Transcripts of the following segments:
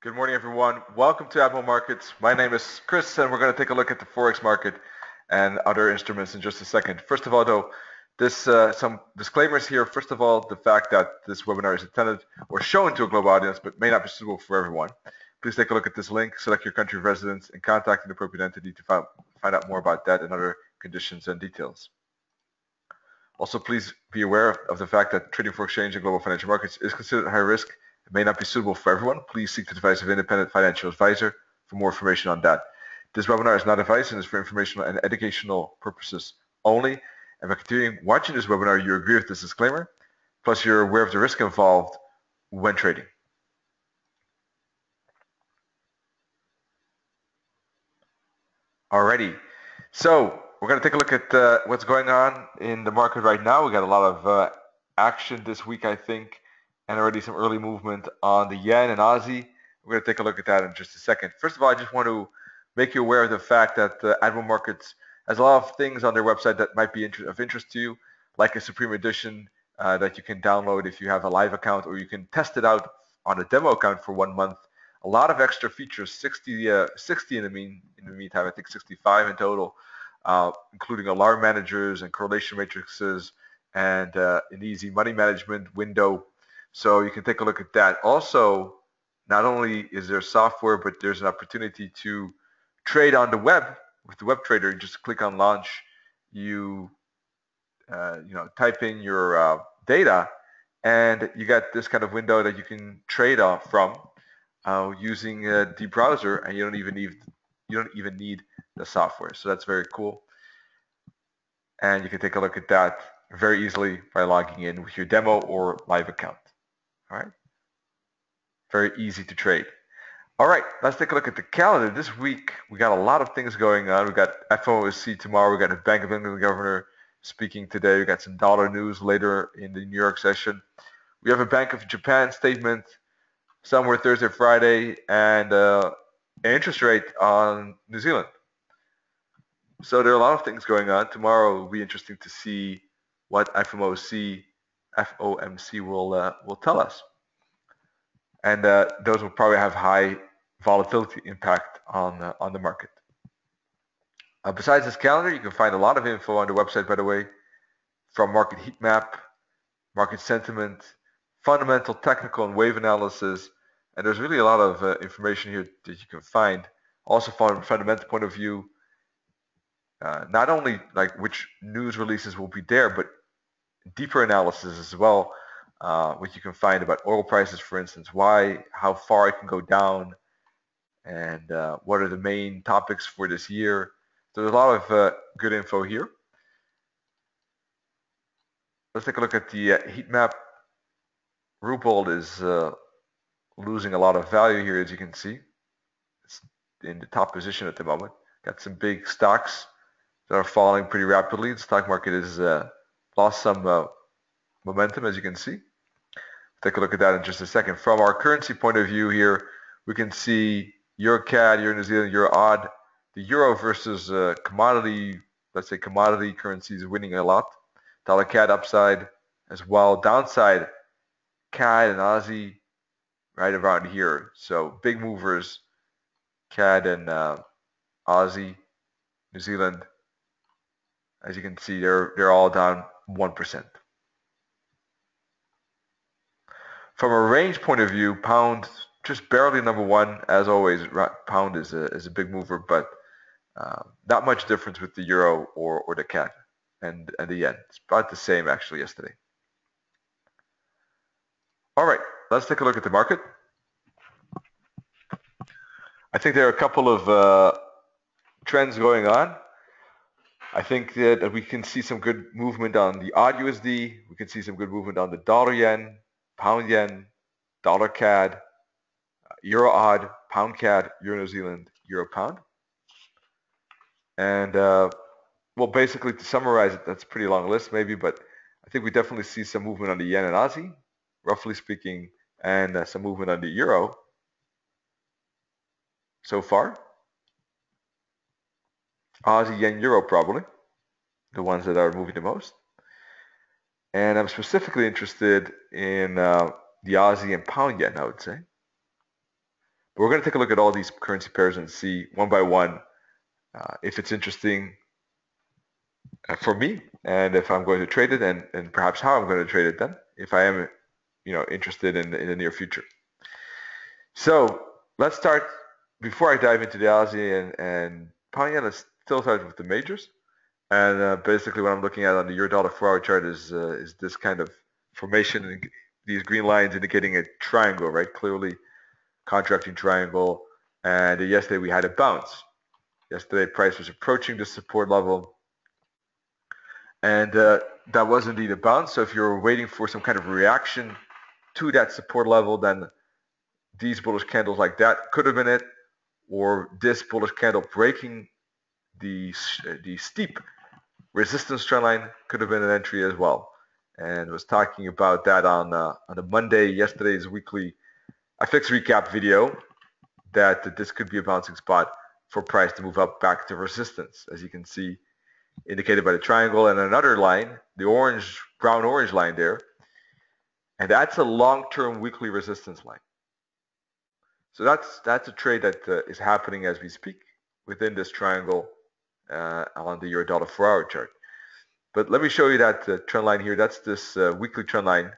Good morning, everyone. Welcome to Admiral Markets. My name is Chris, and we're going to take a look at the Forex market and other instruments in just a second. First of all, though, some disclaimers here. First of all, the fact that this webinar is intended or shown to a global audience, but may not be suitable for everyone. Please take a look at this link, select your country of residence, and contact an appropriate entity to find out more about that and other conditions and details. Also, please be aware of the fact that trading for exchange and global financial markets is considered high risk. It may not be suitable for everyone. Please seek the advice of an independent financial advisor for more information on that. This webinar is not advice and is for informational and educational purposes only. And by continuing watching this webinar, you agree with this disclaimer, plus you're aware of the risk involved when trading. Alrighty, so we're going to take a look at what's going on in the market right now. We got a lot of action this week, I think, and already some early movement on the yen and Aussie. We're going to take a look at that in just a second. First of all, I just want to make you aware of the fact that Admiral Markets has a lot of things on their website that might be of interest to you, like a Supreme Edition that you can download if you have a live account, or you can test it out on a demo account for 1 month. A lot of extra features, 60 in the meantime, I think 65 in total, including alarm managers and correlation matrices and an easy money management window. So you can take a look at that. Also, not only is there software, but there's an opportunity to trade on the web with the web trader. You just click on launch. You type in your data, and you got this kind of window that you can trade off from using the browser, and you don't even need the software. So that's very cool. And you can take a look at that very easily by logging in with your demo or live account. All right. Very easy to trade. All right, let's take a look at the calendar. This week, we got a lot of things going on. We got FOMC tomorrow. We got a Bank of England governor speaking today. We got some dollar news later in the New York session. We have a Bank of Japan statement somewhere Thursday, Friday, and an interest rate on New Zealand. So there are a lot of things going on. Tomorrow will be interesting to see what FOMC will tell us. And those will probably have high volatility impact on the market. Besides this calendar, you can find a lot of info on the website, by the way, from market heat map, market sentiment, fundamental, technical, and wave analysis. And there's really a lot of information here that you can find. Also from a fundamental point of view, not only like which news releases will be there, but deeper analysis as well, which you can find about oil prices, for instance, how far it can go down, and what are the main topics for this year. So there's a lot of good info here. Let's take a look at the heat map. Ruble is losing a lot of value here, as you can see. It's in the top position at the moment. Got some big stocks that are falling pretty rapidly. The stock market has lost some momentum, as you can see. Take a look at that in just a second. From our currency point of view here, we can see Euro CAD, Euro New Zealand, Euro AUD. The Euro versus commodity, let's say commodity currencies, winning a lot. Dollar CAD upside as well. Downside, CAD and Aussie right around here. So big movers, CAD and Aussie, New Zealand. As you can see, they're all down 1%. From a range point of view, pound just barely number one, as always. Pound is a big mover, but not much difference with the euro or the CAD and the yen. It's about the same actually yesterday. All right, let's take a look at the market. I think there are a couple of trends going on. I think that we can see some good movement on the AUD USD. We can see some good movement on the dollar yen, pound yen, dollar CAD, euro AUD, pound CAD, euro New Zealand, euro pound. And well, basically to summarize it, that's a pretty long list maybe, but I think we definitely see some movement on the yen and Aussie, roughly speaking, and some movement on the euro so far. Aussie, yen, euro probably, the ones that are moving the most. And I'm specifically interested in the Aussie and pound yen, I would say. But We're going to take a look at all these currency pairs and see one by one if it's interesting for me, and if I'm going to trade it, and perhaps how I'm going to trade it then, if I am, interested in the near future. So let's start. Before I dive into the Aussie and pound yen, let's still start with the majors. And basically, what I'm looking at on the euro-dollar 4-hour chart is this kind of formation, and these green lines indicating a triangle, right? Clearly, contracting triangle. And yesterday we had a bounce. Yesterday, price was approaching the support level, and that was indeed a bounce. So if you're waiting for some kind of reaction to that support level, then these bullish candles like that could have been it, or this bullish candle breaking the steep resistance trend line could have been an entry as well. And was talking about that on the Monday, yesterday's weekly FX recap video, that this could be a bouncing spot for price to move up back to resistance, as you can see indicated by the triangle and another line, the orange, brown orange line there. And that's a long-term weekly resistance line. So that's a trade that is happening as we speak within this triangle on the euro-dollar 4-hour chart. But let me show you that trend line here. That's this weekly trend line,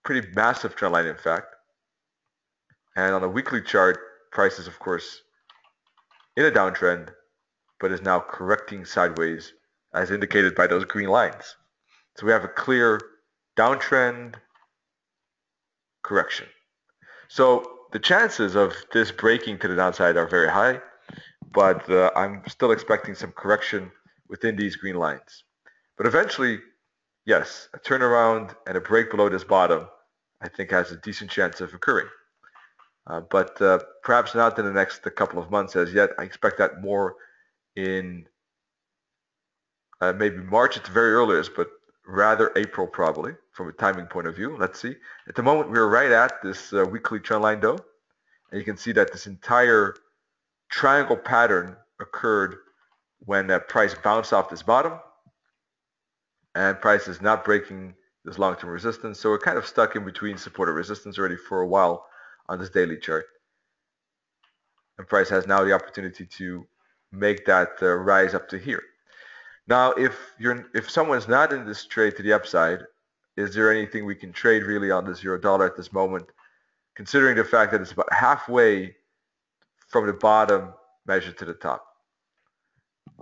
pretty massive trend line in fact. And on the weekly chart, price is of course in a downtrend, but is now correcting sideways as indicated by those green lines. So we have a clear downtrend correction. So the chances of this breaking to the downside are very high, but I'm still expecting some correction within these green lines. But eventually, yes, a turnaround and a break below this bottom, I think has a decent chance of occurring. But perhaps not in the next couple of months as yet. I expect that more in maybe March at the very earliest, but rather April probably from a timing point of view. Let's see. At the moment, we're right at this weekly trend line though. And you can see that this entire triangle pattern occurred when that price bounced off this bottom, and price is not breaking this long-term resistance. So we're kind of stuck in between support and resistance already for a while on this daily chart. And price has now the opportunity to make that rise up to here. Now, if someone's not in this trade to the upside, is there anything we can trade really on this euro dollar at this moment, considering the fact that it's about halfway from the bottom measured to the top?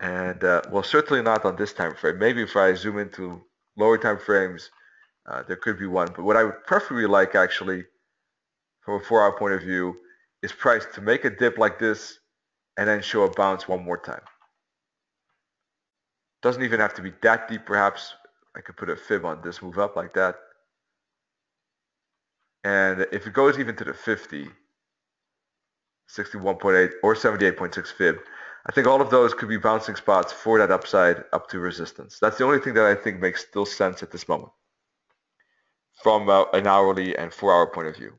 And well, certainly not on this time frame. Maybe if I zoom into lower time frames, there could be one. But what I would preferably like, actually, from a 4-hour point of view, is price to make a dip like this and then show a bounce one more time. Doesn't even have to be that deep, perhaps. I could put a fib on this move up like that. And if it goes even to the 50, 61.8 or 78.6 fib, I think all of those could be bouncing spots for that upside up to resistance. That's the only thing that I think makes still sense at this moment from an hourly and 4-hour point of view.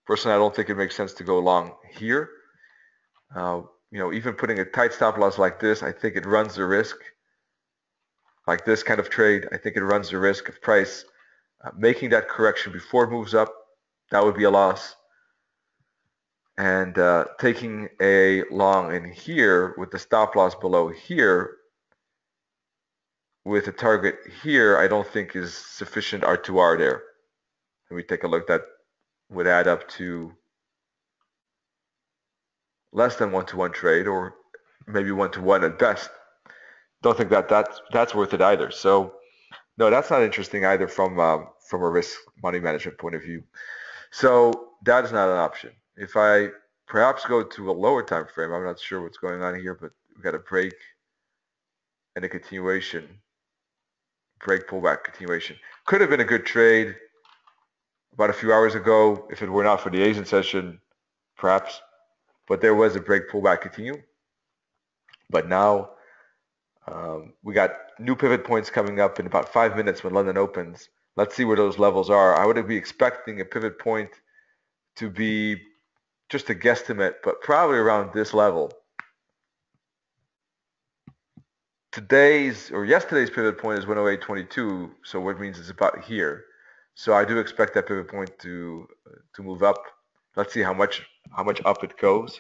Personally, I don't think it makes sense to go long here. Even putting a tight stop loss like this, I think it runs the risk, like this kind of trade, I think it runs the risk of price making that correction before it moves up. That would be a loss. And taking a long in here with the stop loss below here with a target here, I don't think is sufficient R2R there. Let me take a look. That would add up to less than 1-to-1 trade, or maybe 1-to-1 at best. Don't think that's worth it either. So no, that's not interesting either from a risk money management point of view. So that is not an option. If I perhaps go to a lower time frame, I'm not sure what's going on here, but we've got a break and a continuation. Break, pullback, continuation. Could have been a good trade about a few hours ago if it were not for the Asian session, perhaps. But there was a break, pullback, continue. But now we got new pivot points coming up in about 5 minutes when London opens. Let's see where those levels are. I would be expecting a pivot point to be just a guesstimate, but probably around this level. Yesterday's pivot point is 108.22, so what means it's about here. So I do expect that pivot point to move up. Let's see how much up it goes.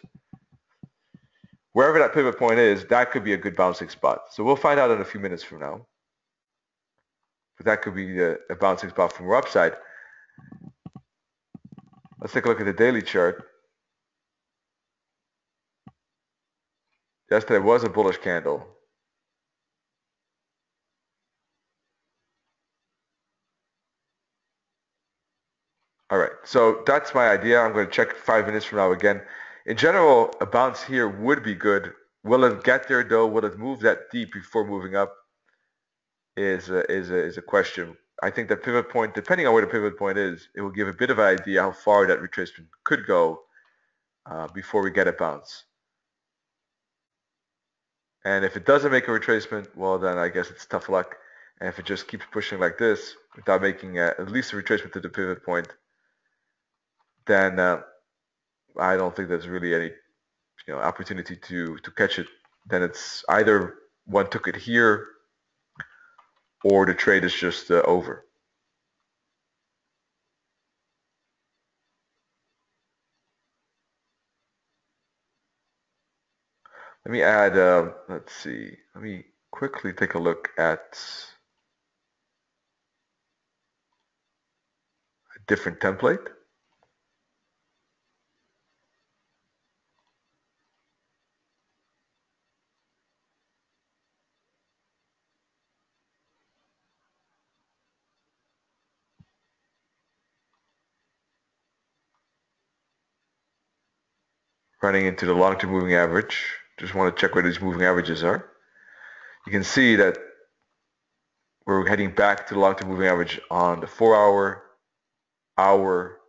Wherever that pivot point is, that could be a good bouncing spot. So we'll find out in a few minutes from now. But that could be a bouncing spot from our upside. Let's take a look at the daily chart. Yesterday was a bullish candle. All right, so that's my idea. I'm going to check 5 minutes from now again. In general, a bounce here would be good. Will it get there though? Will it move that deep before moving up? Is a question. I think the pivot point, depending on where the pivot point is, it will give a bit of an idea how far that retracement could go before we get a bounce. And if it doesn't make a retracement, well, then I guess it's tough luck. And if it just keeps pushing like this without making at least a retracement to the pivot point, then I don't think there's really any opportunity to catch it. Then it's either one took it here or the trade is just over. Let me add, let's see, let me quickly take a look at a different template. Running into the long-term moving average. Just want to check where these moving averages are. You can see that we're heading back to the long-term moving average on the 4-hour, hour,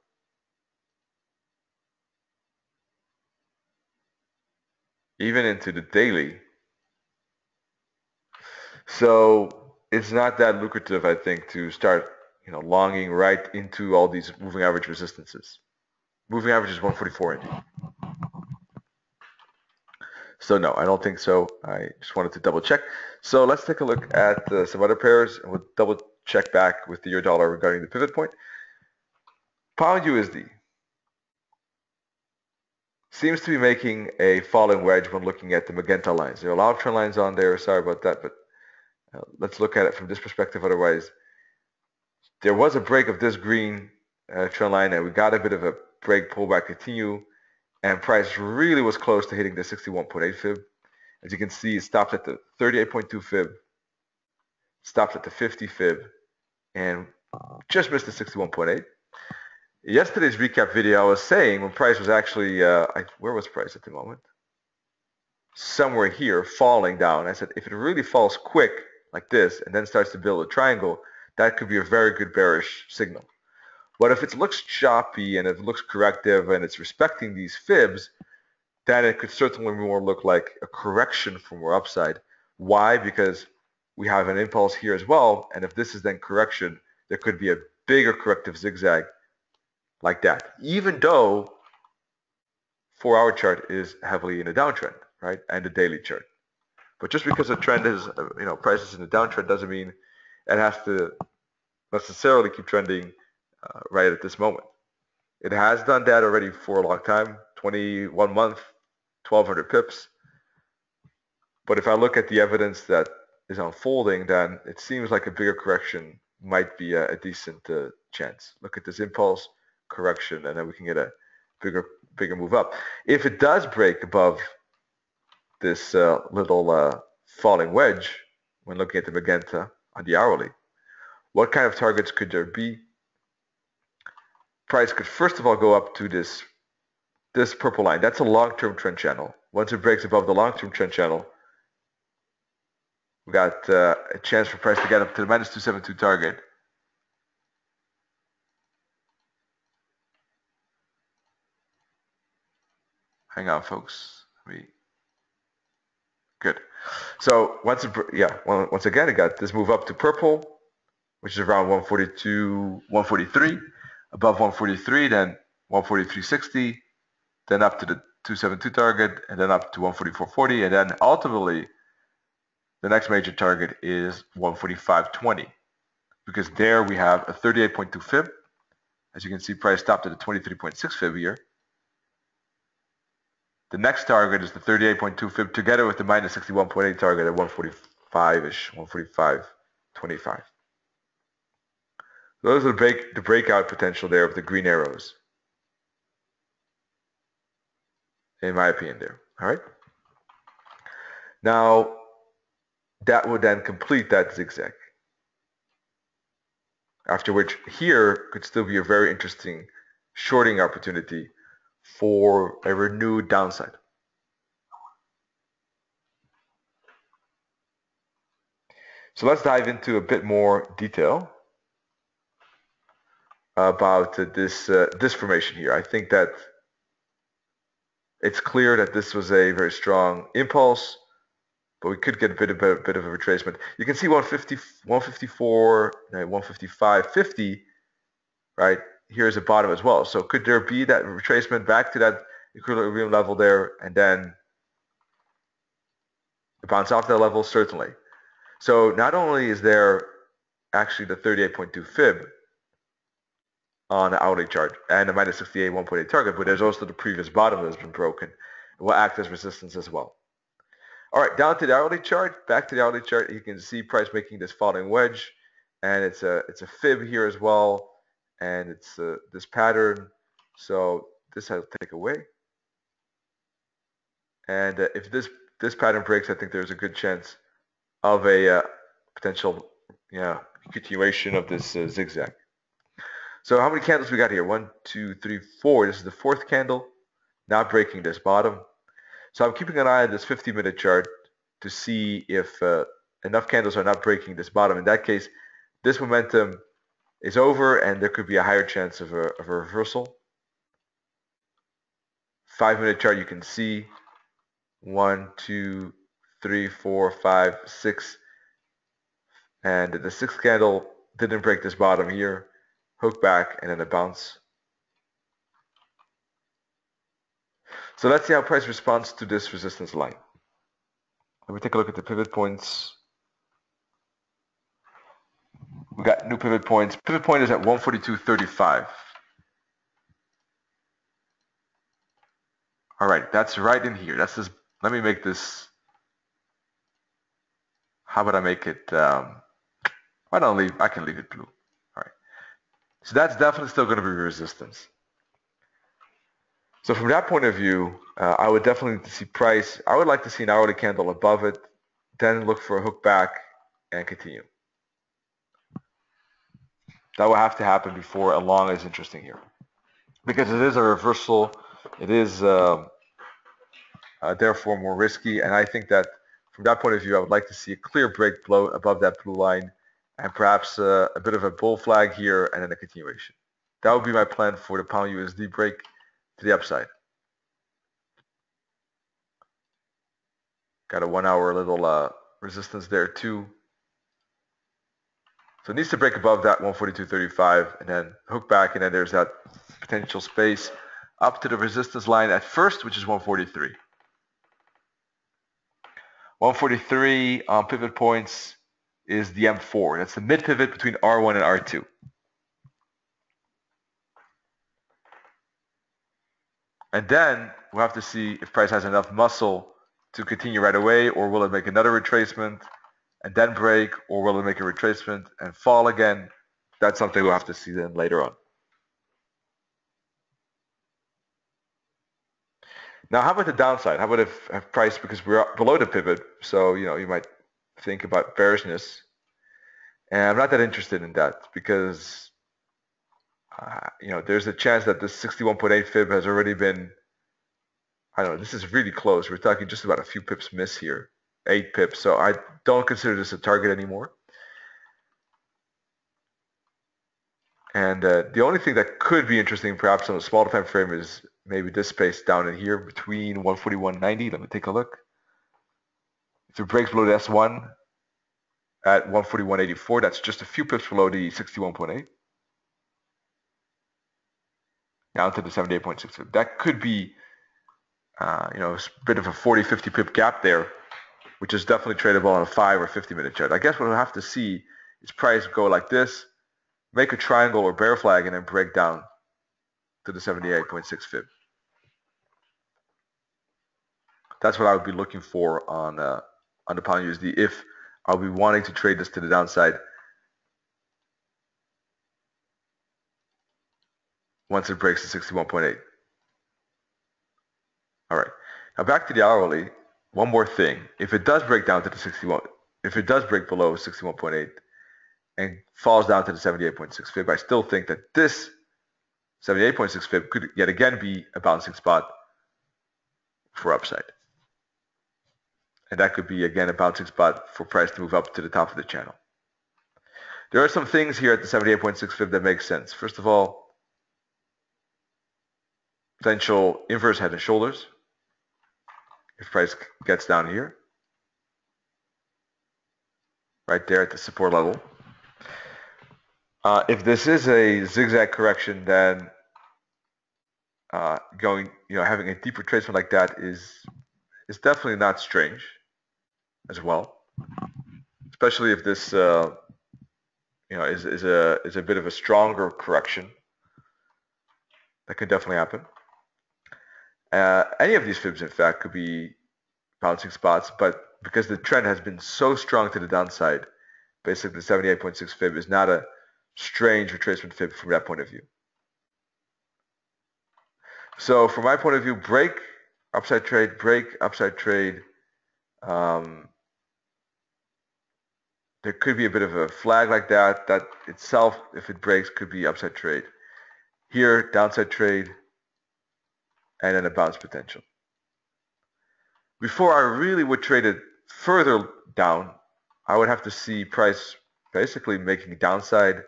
even into the daily. So it's not that lucrative, I think, to start longing right into all these moving average resistances. Moving average is 144 indeed. So no, I don't think so. I just wanted to double check. So let's take a look at some other pairs, and we'll double check back with the euro dollar regarding the pivot point. Pound USD seems to be making a falling wedge when looking at the magenta lines. There are a lot of trend lines on there. Sorry about that, but let's look at it from this perspective. Otherwise, there was a break of this green trend line, and we got a bit of a break pullback continue, and price really was close to hitting the 61.8 fib. As you can see, it stopped at the 38.2 fib, stopped at the 50 fib, and just missed the 61.8. Yesterday's recap video, I was saying when price was actually, where was price at the moment? Somewhere here, falling down. I said, if it really falls quick like this and then starts to build a triangle, that could be a very good bearish signal. But if it looks choppy and it looks corrective and it's respecting these fibs, then it could certainly more look like a correction from our upside. Why? Because we have an impulse here as well, and if this is then correction, there could be a bigger corrective zigzag like that, even though 4-hour chart is heavily in a downtrend, right, and the daily chart. But just because a trend is, price is in a downtrend doesn't mean it has to necessarily keep trending right at this moment. It has done that already for a long time, 21 month, 1,200 pips. But if I look at the evidence that is unfolding, then it seems like a bigger correction might be a decent chance. Look at this impulse correction, and then we can get a bigger move up. If it does break above this little falling wedge, when looking at the magenta on the hourly, what kind of targets could there be? Price could first of all go up to this purple line. That's a long-term trend channel. Once it breaks above the long-term trend channel, we got a chance for price to get up to the minus 272 target. Hang on, folks. Good. So once again, it got this move up to purple, which is around 142, 143. Above 143, then 143.60, then up to the 272 target, and then up to 144.40, and then ultimately the next major target is 145.20, because there we have a 38.2 fib. As you can see, price stopped at a 23.6 fib here. The next target is the 38.2 fib together with the minus 61.8 target at 145-ish, 145.25. Those are the breakout potential there of the green arrows, in my opinion there. All right. Now, that would then complete that zigzag. After which here could still be a very interesting shorting opportunity for a renewed downside. So let's dive into a bit more detail about this formation here. I think that it's clear that this was a very strong impulse, but we could get a bit of a retracement. You can see 150, 154, 155, 50, right? Here's a bottom as well. So could there be that retracement back to that equilibrium level there and then bounce off that level? Certainly. So not only is there actually the 38.2 fib on the hourly chart and the minus 68 1.8 target, but there's also the previous bottom that has been broken. It will act as resistance as well. All right, down to the hourly chart, back to the hourly chart, you can see price making this falling wedge, and it's a fib here as well, and it's this pattern. So this I'll take away. And if this pattern breaks, I think there's a good chance of a potential continuation of this zigzag. So how many candles we got here? 1, 2, 3, 4. This is the fourth candle, not breaking this bottom. So I'm keeping an eye on this 50-minute chart to see if enough candles are not breaking this bottom. In that case, this momentum is over and there could be a higher chance of a reversal. 5-minute chart, you can see 1, 2, 3, 4, 5, 6. And the sixth candle didn't break this bottom here. Hook back and then a bounce. So let's see how price responds to this resistance line. Let me take a look at the pivot points. We got new pivot points. Pivot point is at 142.35. All right, that's right in here. That's this. Let me make this. How about I make it? Why don't I leave? I can leave it blue. All right. So that's definitely still going to be resistance. So from that point of view, I would definitely see price. I would like to see an hourly candle above it, then look for a hook back and continue. That will have to happen before a long is interesting here, because it is a reversal. It is therefore more risky, and I think that from that point of view, I would like to see a clear break below above that blue line, and perhaps a bit of a bull flag here, and then a continuation. That would be my plan for the pound USD break to the upside. Got a 1 hour little resistance there too. So it needs to break above that 142.35 and then hook back, and then there's that potential space up to the resistance line at first, which is 143. 143 on pivot points is the M4. That's the mid pivot between R1 and R2. And then we'll have to see if price has enough muscle to continue right away, or will it make another retracement and then break, or will it make a retracement and fall again? That's something we'll have to see then later on. Now, how about the downside? How about if price, because we're below the pivot, so you might think about bearishness, and I'm not that interested in that because there's a chance that this 61.8 fib has already been, I don't know, this is really close. We're talking just about a few pips miss here, 8 pips. So I don't consider this a target anymore. And the only thing that could be interesting, perhaps on a smaller time frame, is maybe this space down in here between 141.90. Let me take a look. If it breaks below the S1 at 141.84, that's just a few pips below the 61.8. Down to the 78.6. That could be a bit of a 40-50 pip gap there, which is definitely tradable on a 5 or 50-minute chart. I guess what we'll have to see is price go like this, make a triangle or bear flag, and then break down to the 78.6 fib. That's what I would be looking for on the pound USD if I'll be wanting to trade this to the downside once it breaks the 61.8. All right. Now back to the hourly. One more thing. If it does break down to the 61, if it does break below 61.8 and falls down to the 78.6 fib, I still think that this 78.6 fib could yet again be a bouncing spot for upside. And that could be again a bouncing spot for price to move up to the top of the channel. There are some things here at the 78.6 fib that make sense. First of all, potential inverse head and shoulders if price gets down here, right there at the support level. If this is a zigzag correction, then having a deep retracement like that is definitely not strange as well, especially if this is a bit of a stronger correction. That could definitely happen. Any of these fibs, in fact, could be bouncing spots, but because the trend has been so strong to the downside, basically the 78.6 fib is not a strange retracement fib from that point of view. So from my point of view, break, upside trade, break, upside trade. There could be a bit of a flag like that. That itself, if it breaks, could be upside trade. Here, downside trade, and then a bounce potential. Before I really would trade it further down, I would have to see price basically making a downside,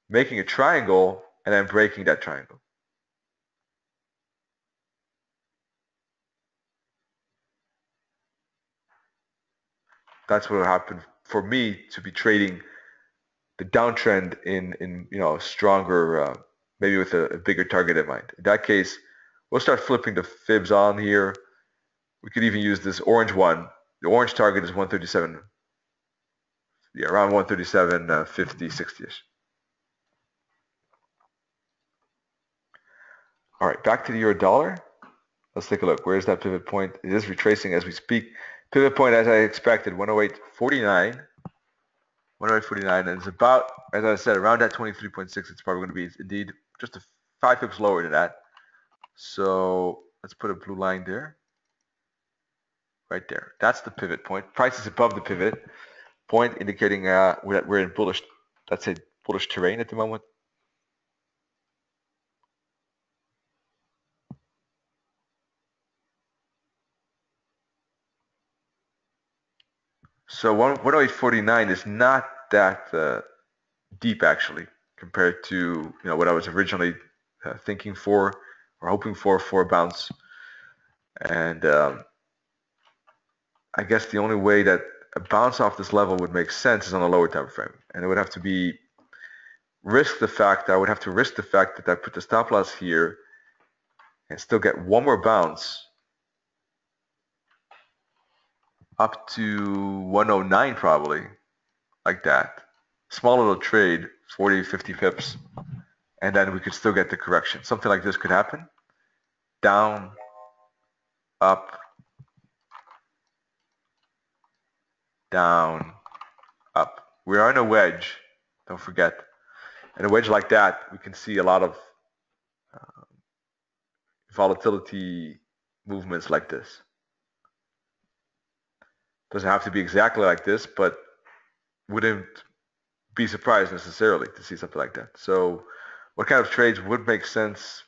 making a triangle, and then breaking that triangle. That's what would happen for me to be trading the downtrend in stronger, maybe with a bigger target in mind. In that case, we'll start flipping the fibs on here. We could even use this orange one. The orange target is 137. Yeah, around 137, 50, 60-ish. All right, back to the euro dollar. Let's take a look. Where is that pivot point? It is retracing as we speak. Pivot point, as I expected, 108.49. 108.49, and it's about, as I said, around that 23.6. It's probably going to be indeed just 5 pips lower than that. So let's put a blue line there. Right there. That's the pivot point. Price is above the pivot point, indicating we're in bullish, let's say bullish terrain at the moment. So 108.49 is not that deep actually, compared to what I was originally thinking for or hoping for a bounce. And I guess the only way that a bounce off this level would make sense is on a lower time frame, and it would have to be I would have to risk the fact that I put the stop loss here and still get one more bounce up to 109 probably, like that. Small little trade, 40, 50 pips, and then we could still get the correction. Something like this could happen. Down, up, down, up. We are in a wedge, don't forget. In a wedge like that, we can see a lot of volatility movements like this. Doesn't have to be exactly like this, but wouldn't be surprised necessarily to see something like that. So what kind of trades would make sense?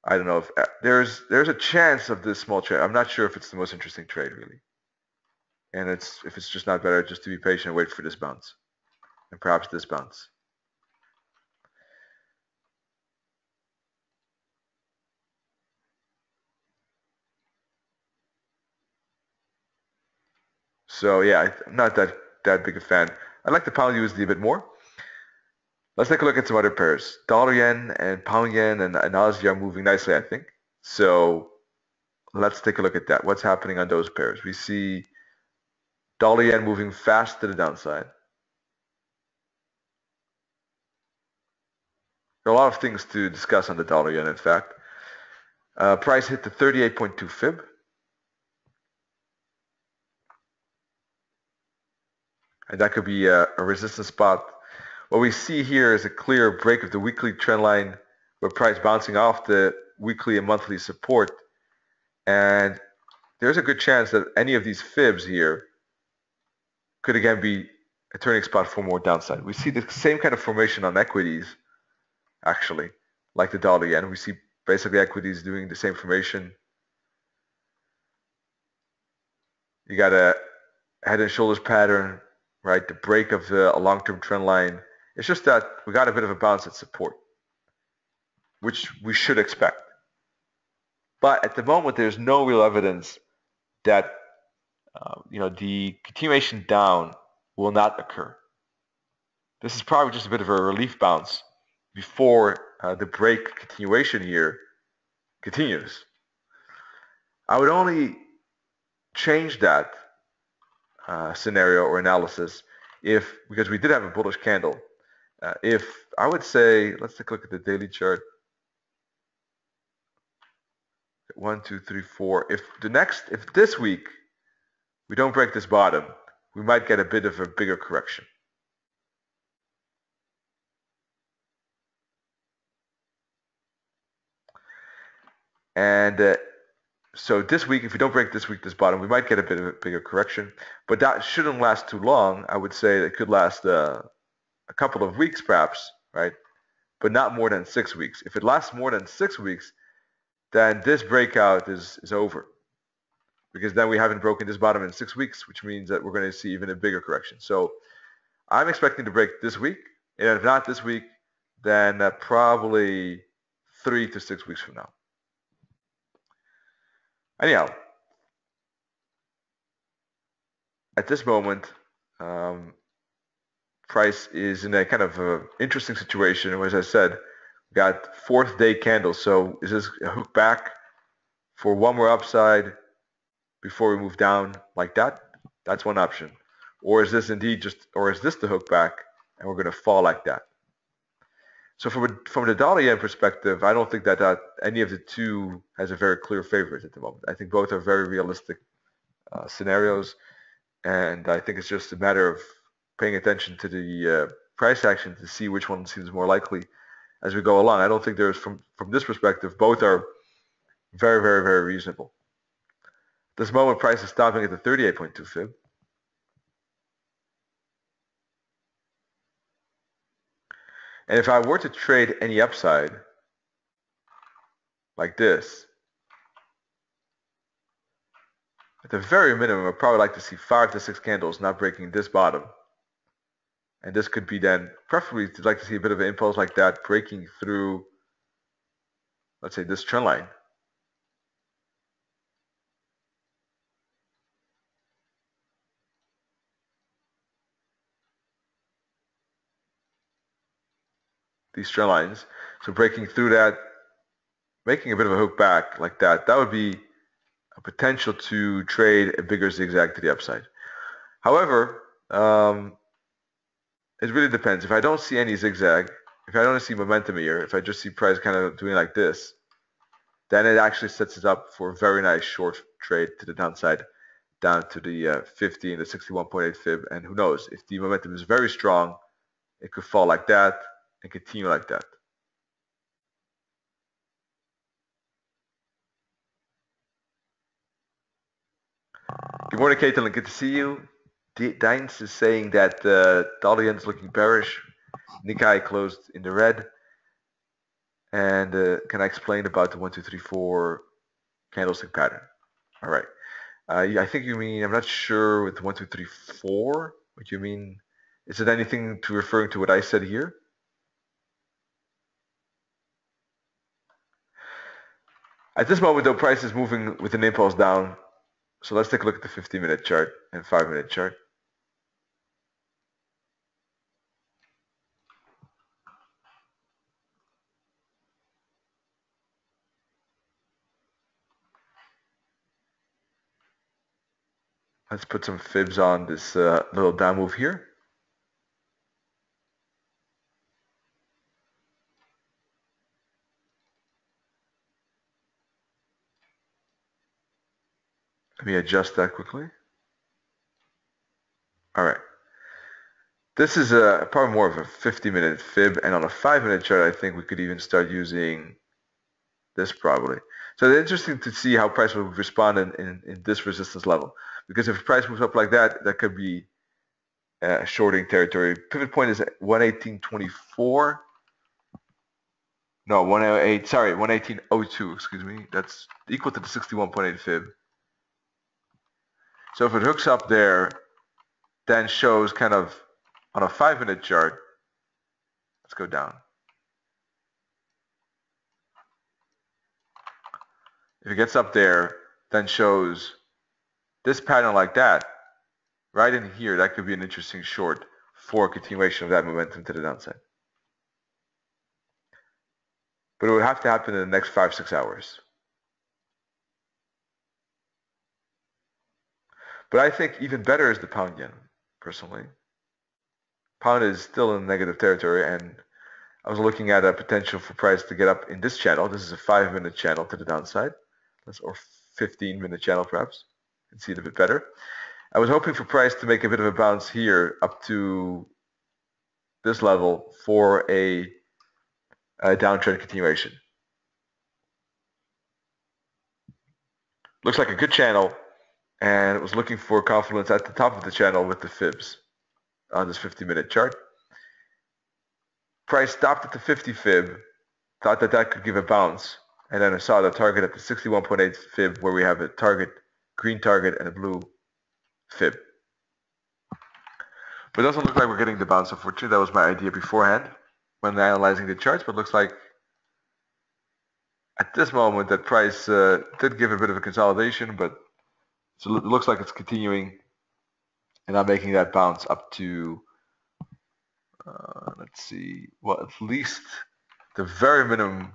I don't know. If there's a chance of this small trade. I'm not sure if it's the most interesting trade really. And if it's just not better just to be patient and wait for this bounce. And perhaps this bounce. So yeah, I'm not that big a fan. I like the pound USD a bit more. Let's take a look at some other pairs. Dollar yen and pound yen and Aussie are moving nicely, I think. So let's take a look at that. What's happening on those pairs? We see dollar yen moving fast to the downside. There are a lot of things to discuss on the dollar yen, in fact. Price hit the 38.2 fib. And that could be a resistance spot. What we see here is a clear break of the weekly trend line with price bouncing off the weekly and monthly support. And there's a good chance that any of these fibs here could again be a turning spot for more downside. We see the same kind of formation on equities, actually, like the dollar yen. We see basically equities doing the same formation. You got a head and shoulders pattern, right? The break of a long-term trend line. It's just that we got a bit of a bounce at support, which we should expect. But at the moment, there's no real evidence that the continuation down will not occur. This is probably just a bit of a relief bounce before the break continuation here continues. I would only change that scenario or analysis because we did have a bullish candle. If I would say, let's take a look at the daily chart. 1, 2, 3, 4. If this week we don't break this bottom, we might get a bit of a bigger correction. And so this week, if we don't break this bottom, we might get a bit of a bigger correction. But that shouldn't last too long. I would say it could last a couple of weeks perhaps, right? But not more than 6 weeks. If it lasts more than 6 weeks, then this breakout is over. Because then we haven't broken this bottom in 6 weeks, which means that we're going to see even a bigger correction. So I'm expecting to break this week. And if not this week, then probably 3 to 6 weeks from now. Anyhow, at this moment, price is in a kind of interesting situation. As I said, we got fourth day candles. So is this a hook back for one more upside before we move down like that? That's one option. Or is this the hook back and we're going to fall like that? So from the dollar yen perspective, I don't think that any of the two has a very clear favorite at the moment. I think both are very realistic scenarios, and I think it's just a matter of paying attention to the price action to see which one seems more likely as we go along. I don't think there's from this perspective, both are very, very, very reasonable. This moment, price is stopping at the 38.2 fib. And if I were to trade any upside, like this, at the very minimum, I'd probably like to see 5 to 6 candles not breaking this bottom. And this could be then, preferably, I'd like to see a bit of an impulse like that breaking through, let's say, this trend line. These trend lines. So breaking through that, making a bit of a hook back like that, that would be a potential to trade a bigger zigzag to the upside. However, it really depends. If I don't see any zigzag, if I don't see momentum here, if I just see price kind of doing like this, then it actually sets it up for a very nice short trade to the downside, down to the 50 and the 61.8 fib. And who knows, if the momentum is very strong, it could fall like that and continue like that. Good morning, Caitlin. Good to see you. Dines is saying that dollar yen is looking bearish. Nikkei closed in the red. And can I explain about the 1, 2, 3, 4 candlestick pattern? All right. I think you mean, I'm not sure with 1, 2, 3, 4, what you mean. Is it anything to referring to what I said here? At this moment, though, price is moving with an impulse down. So let's take a look at the 15-minute chart and 5-minute chart. Let's put some fibs on this little down move here. Let me adjust that quickly. All right. This is probably more of a 50-minute fib, and on a 5-minute chart, I think we could even start using this probably. So it's interesting to see how price will respond in this resistance level. Because if price moves up like that, that could be shorting territory. Pivot point is at 118.24. No, 108, sorry, 118.02, excuse me. That's equal to the 61.8 fib. So if it hooks up there, then shows kind of on a 5-minute chart, let's go down. If it gets up there, then shows this pattern like that, right in here, that could be an interesting short for a continuation of that momentum to the downside. But it would have to happen in the next 5-6 hours. But I think even better is the pound yen, personally. Pound is still in negative territory, and I was looking at a potential for price to get up in this channel. This is a 5-minute channel to the downside, or 15-minute channel perhaps. You can see it a bit better. I was hoping for price to make a bit of a bounce here up to this level for a downtrend continuation. Looks like a good channel, and it was looking for confluence at the top of the channel with the fibs on this 50-minute chart. Price stopped at the 50 fib, thought that that could give a bounce, and then I saw the target at the 61.8 fib where we have a target, green target, and a blue fib. But it doesn't look like we're getting the bounce, unfortunately. That was my idea beforehand when analyzing the charts, but it looks like at this moment that price did give a bit of a consolidation, but so it looks like it's continuing and not making that bounce up to, let's see, well, at least the very minimum,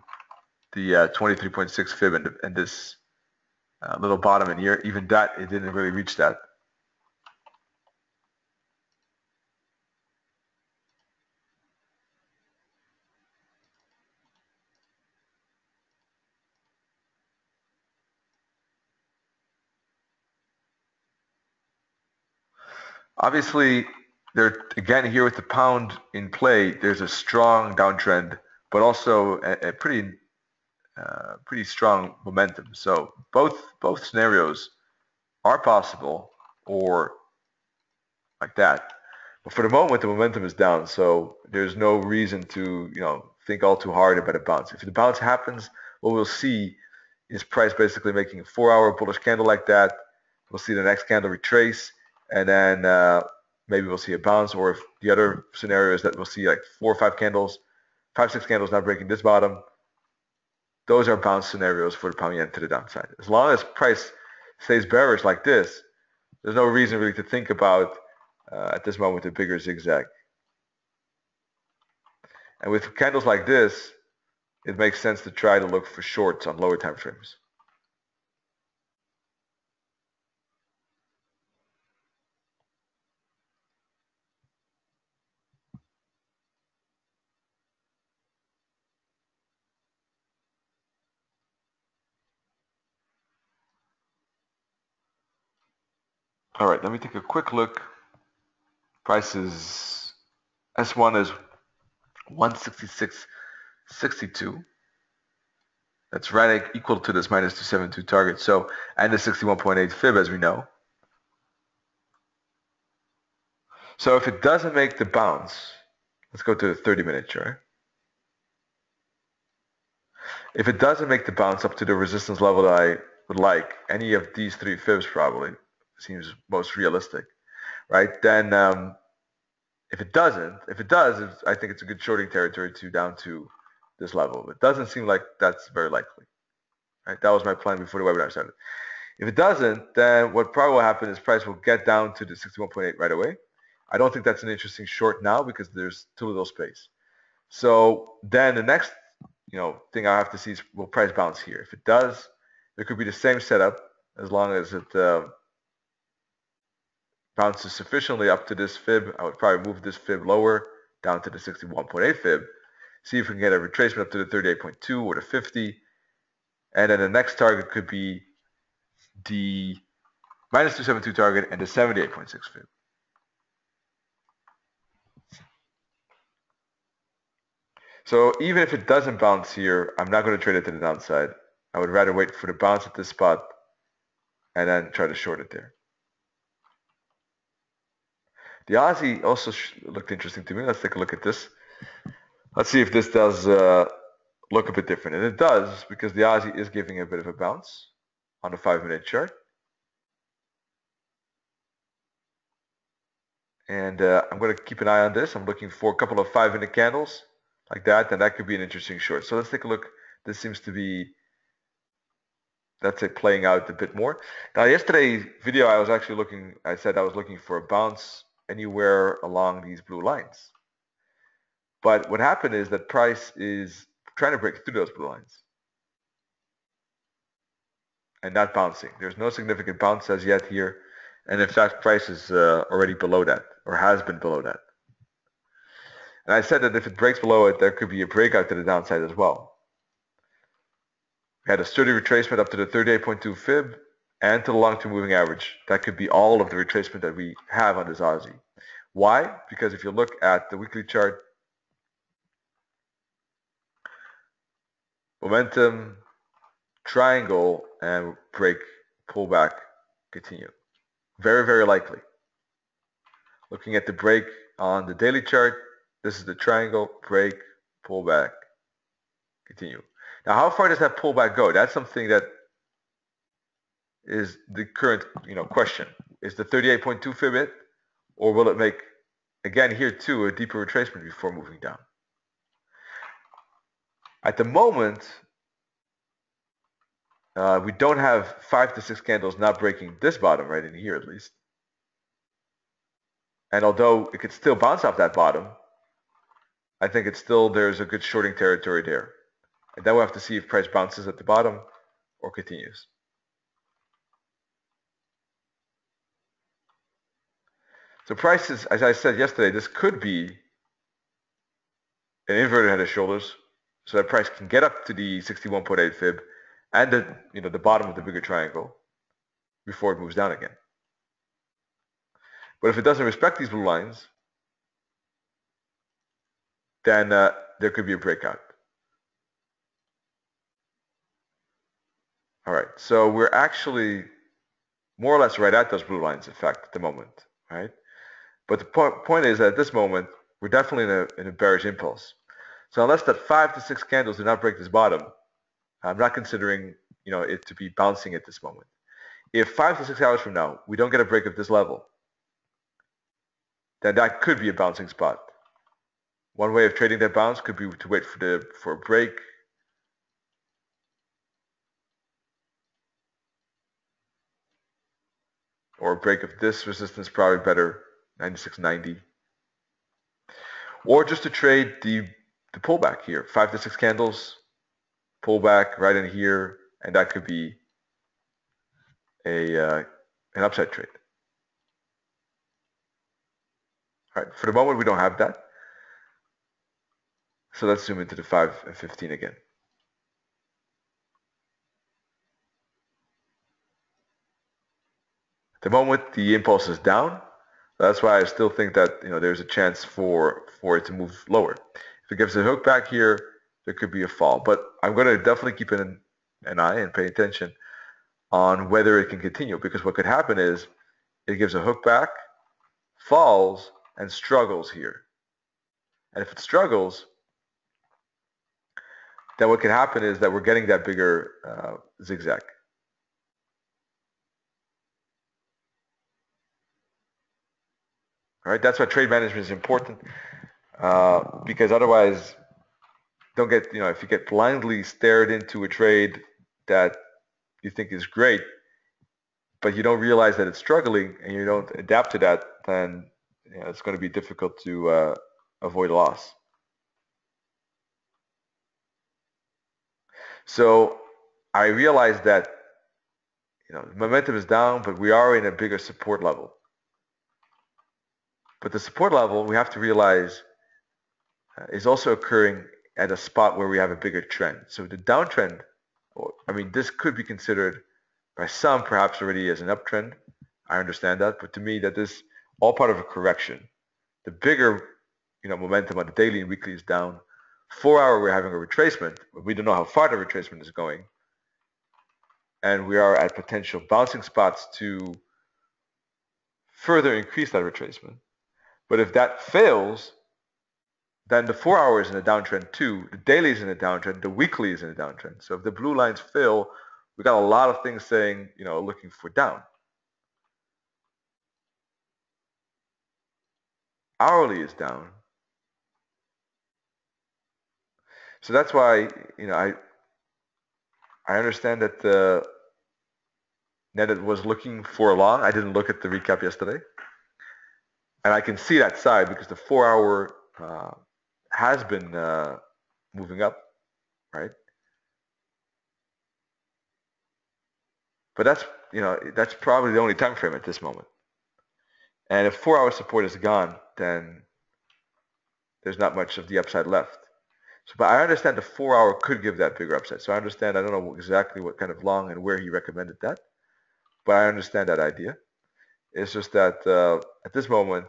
the 23.6 fib and this little bottom in here. Even that, it didn't really reach that. Obviously, there again here with the pound in play, there's a strong downtrend, but also a pretty strong momentum. So both scenarios are possible, or like that. But for the moment, the momentum is down, so there's no reason to think all too hard about a bounce. If the bounce happens, what we'll see is price basically making a 4-hour bullish candle like that. We'll see the next candle retrace, and then maybe we'll see a bounce. Or if the other scenario is that we'll see like 4 or 5 candles, 5, 6 candles not breaking this bottom. Those are bounce scenarios for the pound yen to the downside. As long as price stays bearish like this, there's no reason really to think about at this moment a bigger zigzag. And with candles like this, it makes sense to try to look for shorts on lower time frames. All right, let me take a quick look. Prices S1 is 166.62. That's right equal to this minus 272 target. So, and the 61.8 fib as we know. So if it doesn't make the bounce, let's go to the 30-minute chart. If it doesn't make the bounce up to the resistance level that I would like, any of these 3 fibs probably seems most realistic, right? Then if it does, I think it's a good shorting territory to down to this level. It doesn't seem like that's very likely, right? That was my plan before the webinar started. If it doesn't, then what probably will happen is price will get down to the 61.8 right away. I don't think that's an interesting short now because there's too little space. So then the next thing I have to see is will price bounce here. If it does, there could be the same setup as long as it bounces sufficiently up to this fib. I would probably move this fib lower down to the 61.8 fib. See if we can get a retracement up to the 38.2 or the 50. And then the next target could be the minus 272 target, and the 78.6 fib. So even if it doesn't bounce here, I'm not going to trade it to the downside. I would rather wait for the bounce at this spot and then try to short it there. The Aussie also looked interesting to me. Let's take a look at this. Let's see if this does look a bit different. And it does, because the Aussie is giving a bit of a bounce on the 5-minute chart. And I'm going to keep an eye on this. I'm looking for a couple of 5-minute candles like that, and that could be an interesting short. So let's take a look. This seems to be, that's it, playing out a bit more. Now, yesterday's video, I said I was looking for a bounce anywhere along these blue lines. But what happened is that price is trying to break through those blue lines and not bouncing. There's no significant bounce as yet here. And in fact, price is already below that, or has been below that. And I said that if it breaks below it, there could be a breakout to the downside as well. We had a sturdy retracement up to the 38.2 fib and to the long-term moving average. That could be all of the retracement that we have on this Aussie. Why? Because if you look at the weekly chart, momentum, triangle, and break, pullback, continue. Very, very likely. Looking at the break on the daily chart, this is the triangle, break, pullback, continue. Now, how far does that pullback go? That's something that is the current question. Is the 38.2 fib it? Or will it make, again here too, a deeper retracement before moving down? At the moment, we don't have 5 to 6 candles not breaking this bottom right in here at least. And although it could still bounce off that bottom, I think there's a good shorting territory there. And then we'll have to see if price bounces at the bottom or continues. So prices, as I said yesterday, this could be an inverted head and shoulders, so that price can get up to the 61.8 fib and the bottom of the bigger triangle before it moves down again. But if it doesn't respect these blue lines, then there could be a breakout. All right, so we're actually more or less right at those blue lines, in fact, at the moment, right? But the point is that at this moment, we're definitely in a bearish impulse. So unless that 5 to 6 candles do not break this bottom, I'm not considering it to be bouncing at this moment. If 5 to 6 hours from now we don't get a break of this level, then that could be a bouncing spot. One way of trading that bounce could be to wait for a break. Or a break of this resistance, probably better, 96.90. Or just to trade the pullback here, 5 to 6 candles, pullback right in here, and that could be an upside trade. All right, for the moment we don't have that. So let's zoom into the 5 and 15 again. At the moment the impulse is down. That's why I still think that there's a chance for it to move lower. If it gives a hook back here, there could be a fall. But I'm going to definitely keep an eye and pay attention on whether it can continue, because what could happen is it gives a hook back, falls, and struggles here. And if it struggles, then what could happen is that we're getting that bigger zigzag. All right, that's why trade management is important, because otherwise, if you get blindly stared into a trade that you think is great, but you don't realize that it's struggling and you don't adapt to that, then it's going to be difficult to avoid loss. So I realized that momentum is down, but we are in a bigger support level. But the support level, we have to realize, is also occurring at a spot where we have a bigger trend. So the downtrend, this could be considered by some perhaps already as an uptrend. I understand that, but to me that is all part of a correction. The bigger, momentum on the daily and weekly is down. 4 hour we're having a retracement, but we don't know how far the retracement is going. And we are at potential bouncing spots to further increase that retracement. But if that fails, then the 4 hour is in a downtrend too. The daily is in a downtrend. The weekly is in a downtrend. So if the blue lines fail, we got a lot of things saying, looking for down. Hourly is down. So that's why, I understand that it was looking for a long. I didn't look at the recap yesterday. And I can see that side because the 4 hour has been moving up, right? But that's probably the only time frame at this moment. And if 4 hour support is gone, then there's not much of the upside left. So, but I understand the 4 hour could give that bigger upside. So I understand, I don't know exactly what kind of long and where he recommended that, but I understand that idea. It's just that at this moment,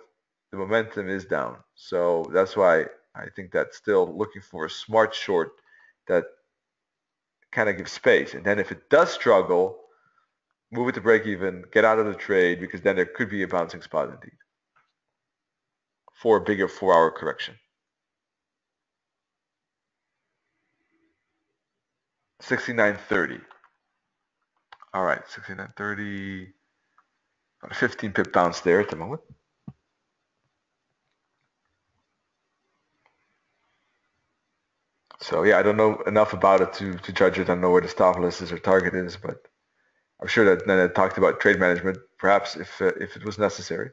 the momentum is down. So that's why I think that still looking for a smart short that kind of gives space. And then if it does struggle, move it to break even, get out of the trade, because then there could be a bouncing spot indeed for a bigger 4 hour correction. 69.30. All right, 69.30. About a 15 pip bounce there at the moment. So yeah, I don't know enough about it to judge it. I don't know where the stop loss is or target is, but I'm sure that Nene talked about trade management, perhaps if it was necessary.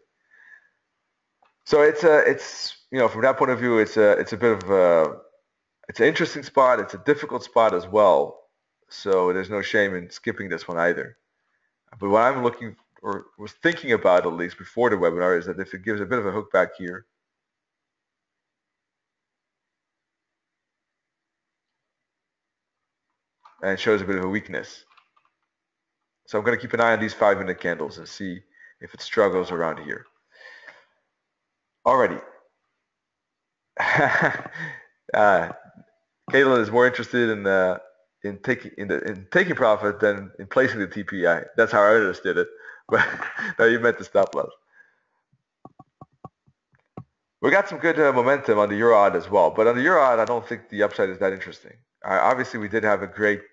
So it's from that point of view, it's a bit of it's an interesting spot. It's a difficult spot as well. So there's no shame in skipping this one either. But what I'm looking or was thinking about at least before the webinar is that if it gives a bit of a hook back here, and it shows a bit of a weakness. So I'm going to keep an eye on these 5-minute candles and see if it struggles around here. Alrighty. Caitlin is more interested in taking profit than in placing the TPI. That's how I understood it. But no, you meant the stop loss. We got some good momentum on the Euro as well, but on the Euro I don't think the upside is that interesting. Obviously, we did have a great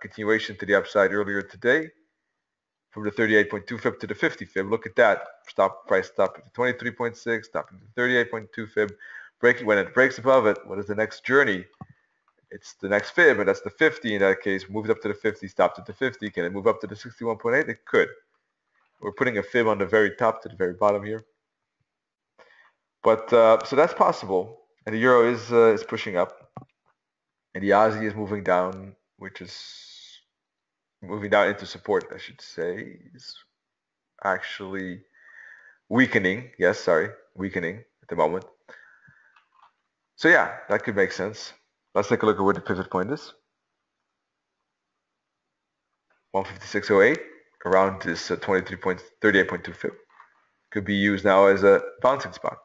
continuation to the upside earlier today, from the 38.2 fib to the 50 fib. Look at that. Price stop at the 23.6, stop at the 38.2 fib. When it breaks above it, what is the next journey? It's the next fib, and that's the 50 in that case. Moved up to the 50, stopped at the 50. Can it move up to the 61.8? It could. We're putting a fib on the very top to the very bottom here. But so that's possible. And the Euro is pushing up. And the Aussie is moving down, which is moving down into support, I should say. Is actually weakening. Yes, sorry, weakening at the moment. So yeah, that could make sense. Let's take a look at where the pivot point is. 156.08, around this 38.2 fib. Could be used now as a bouncing spot.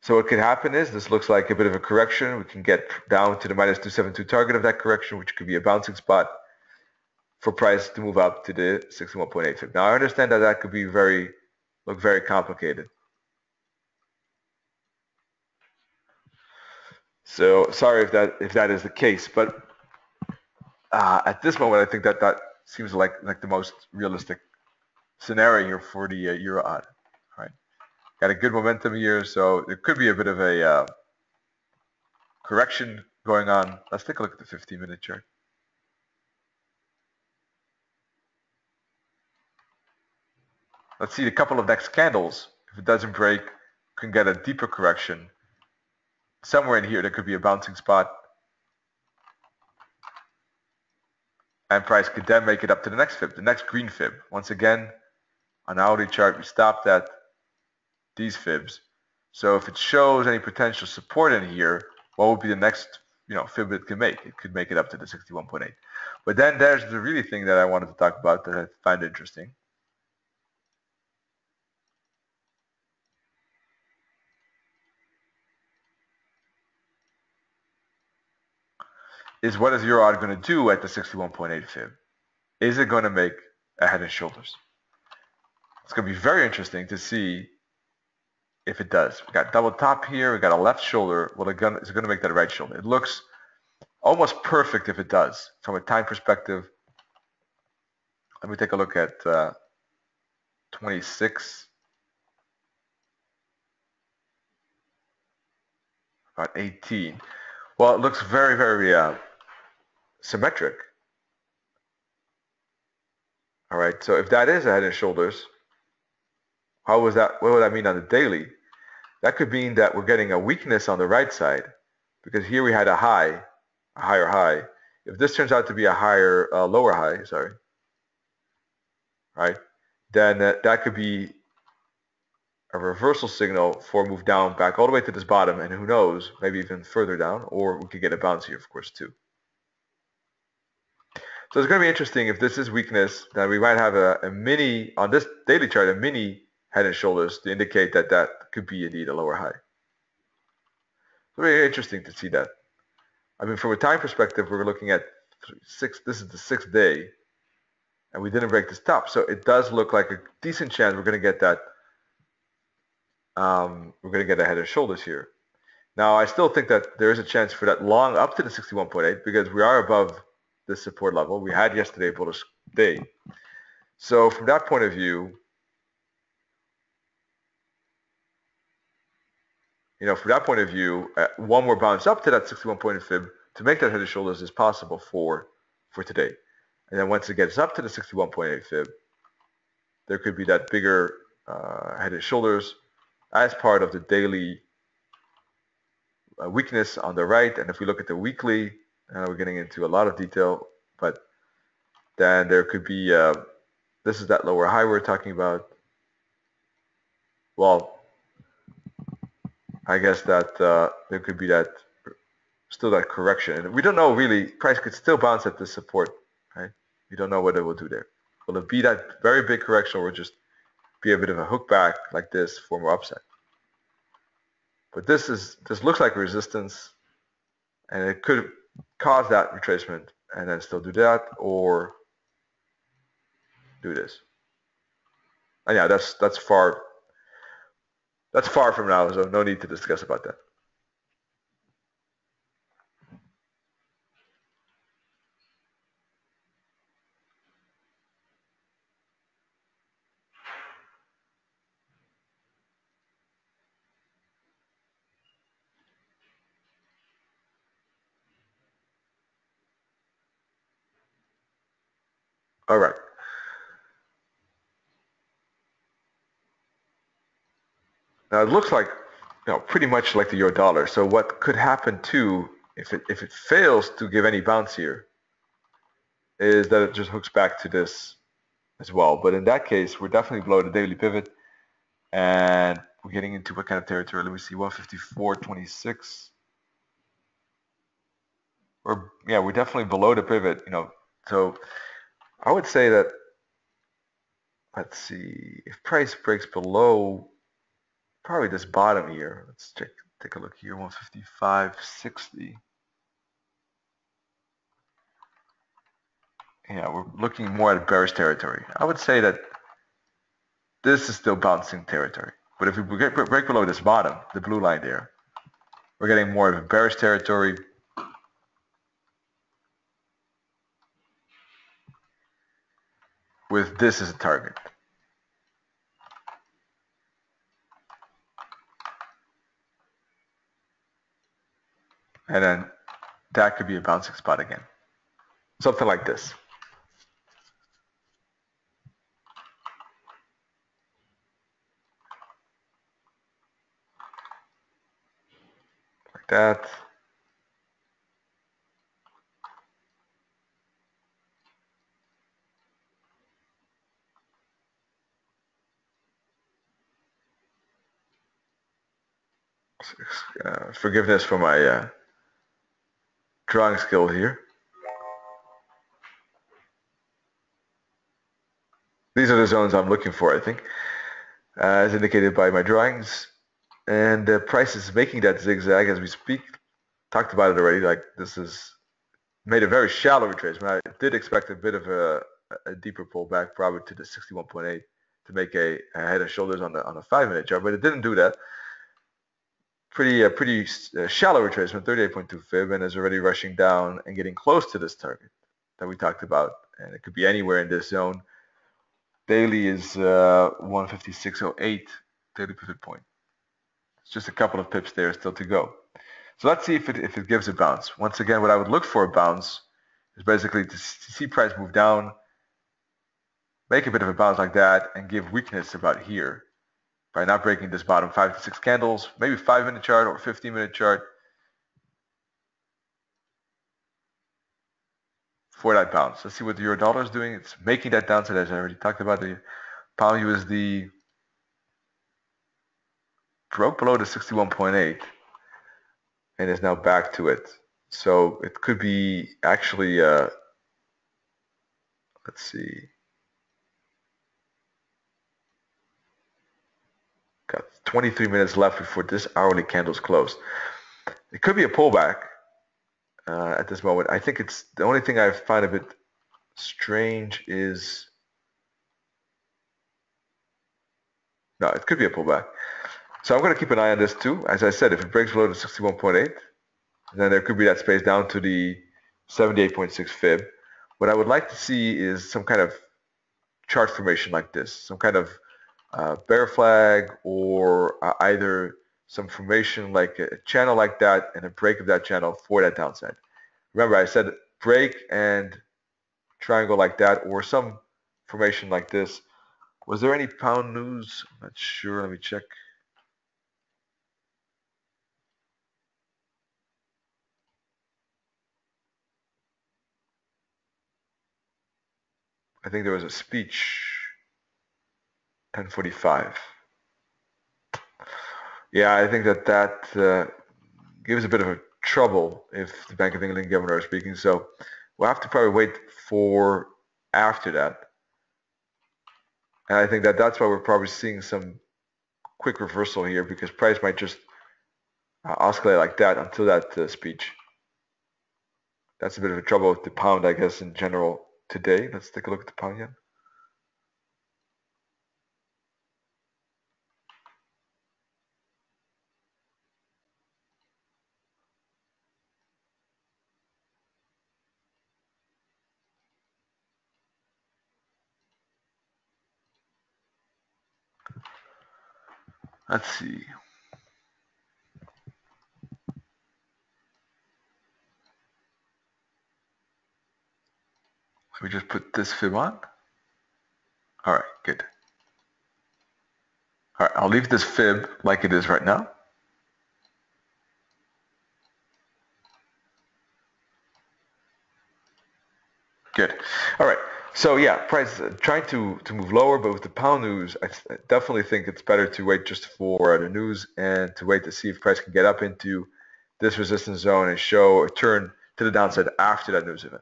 So what could happen is this looks like a bit of a correction. We can get down to the minus 272 target of that correction, which could be a bouncing spot for price to move up to the 61.8 fib. Now I understand that that could be look very complicated. So sorry if that is the case, but at this moment I think that seems like the most realistic scenario here for the Euro odd. Right? Got a good momentum here, so there could be a bit of a correction going on. Let's take a look at the 15-minute chart. Let's see a couple of next candles. If it doesn't break, can get a deeper correction. Somewhere in here, there could be a bouncing spot. And price could then make it up to the next fib, the next green fib. Once again, on the hourly chart, we stopped at these fibs. So if it shows any potential support in here, what would be the next fib it can make. It could make it up to the 61.8. But then there's the really thing that I wanted to talk about that I find interesting. Is what is Euro going to do at the 61.8 fib? Is it going to make a head and shoulders? It's going to be very interesting to see if it does. We got double top here. We got a left shoulder. Well, is it going to make that right shoulder? It looks almost perfect if it does. From a time perspective, let me take a look at 26, about 18. Well, it looks very, very symmetric. All right, so if that is a head and shoulders, what would that mean on the daily? That could mean that we're getting a weakness on the right side because here we had a higher high. If this turns out to be a lower high, sorry, right, then that could be a reversal signal for a move down back all the way to this bottom, and who knows, maybe even further down, or we could get a bounce here, of course, too. So it's going to be interesting if this is weakness, then we might have a mini, on this daily chart, a mini head and shoulders to indicate that that could be indeed a lower high. Very interesting to see that. I mean, from a time perspective, we're looking at this is the 6th day, and we didn't break this top. So it does look like a decent chance we're going to get that, we're going to get a head and shoulders here. Now, I still think that there is a chance for that long up to the 61.8 because we are above this support level. We had yesterday a bullish day. So from that point of view, one more bounce up to that 61.8 fib to make that head and shoulders is possible for today. And then once it gets up to the 61.8 fib, there could be that bigger head and shoulders as part of the daily weakness on the right. And if we look at the weekly, we're getting into a lot of detail, but then there could be, this is that lower high we're talking about. Well, I guess that there could be that, still that correction. And we don't know really, price could still bounce at this support, right? We don't know what it will do there. Will it be that very big correction or just be a bit of a hook back like this for more upside? But this looks like resistance, and it could cause that retracement and then still do that or do this. And yeah, that's far from now, so no need to discuss about that. All right. Now it looks like, pretty much like the euro dollar. So what could happen too, if it fails to give any bounce here, is that it just hooks back to this as well. But in that case, we're definitely below the daily pivot, and we're getting into what kind of territory? Let me see, 154.26. We're definitely below the pivot. So I would say that, let's see, if price breaks below probably this bottom here, let's take a look here, 155.60. Yeah, we're looking more at bearish territory. I would say that this is still bouncing territory. But if we break below this bottom, the blue line there, we're getting more of a bearish territory. With this as a target. And then that could be a bouncing spot again. Something like this. Like that. Forgiveness for my drawing skill here. These are the zones I'm looking for, I think, as indicated by my drawings. And the price is making that zigzag as we speak. Talked about it already. Like, this is made a very shallow retracement. I did expect a bit of a deeper pullback, probably to the 61.8 to make a head and shoulders on a 5-minute chart, but it didn't do that. Pretty shallow retracement, 38.2 fib, and is already rushing down and getting close to this target that we talked about, and it could be anywhere in this zone. Daily is 156.08 daily pivot point. It's just a couple of pips there still to go. So let's see if it gives a bounce. Once again, what I would look for a bounce is basically to see price move down, make a bit of a bounce like that, and give weakness about here by not breaking this bottom 5 to 6 candles, maybe 5-minute chart or 15-minute chart for that bounce. Let's see what the euro dollar is doing. It's making that downside, as I already talked about. The pound USD broke below the 61.8 and is now back to it. So it could be actually, let's see, got 23 minutes left before this hourly candle's closed. It could be a pullback at this moment. I think it's the only thing I find a bit strange is, no, it could be a pullback. So I'm going to keep an eye on this too. As I said, if it breaks below the 61.8, then there could be that space down to the 78.6 fib. What I would like to see is some kind of chart formation like this, some kind of bear flag, or either some formation like a channel like that and a break of that channel for that downside. Remember, I said break and triangle like that, or some formation like this. Was there any pound news? I'm not sure. Let me check. I think there was a speech, 10:45. Yeah, I think that gives a bit of a trouble if the Bank of England governor is speaking. So we'll have to probably wait for after that. And I think that's why we're probably seeing some quick reversal here, because price might just oscillate like that until that speech. That's a bit of a trouble with the pound, I guess, in general today. Let's take a look at the pound yen. Let's see. Let me just put this fib on. All right, good. All right, I'll leave this fib like it is right now. Good. All right. So yeah, price trying to move lower, but with the pound news, I definitely think it's better to wait just for the news and to wait to see if price can get up into this resistance zone and show a turn to the downside after that news event.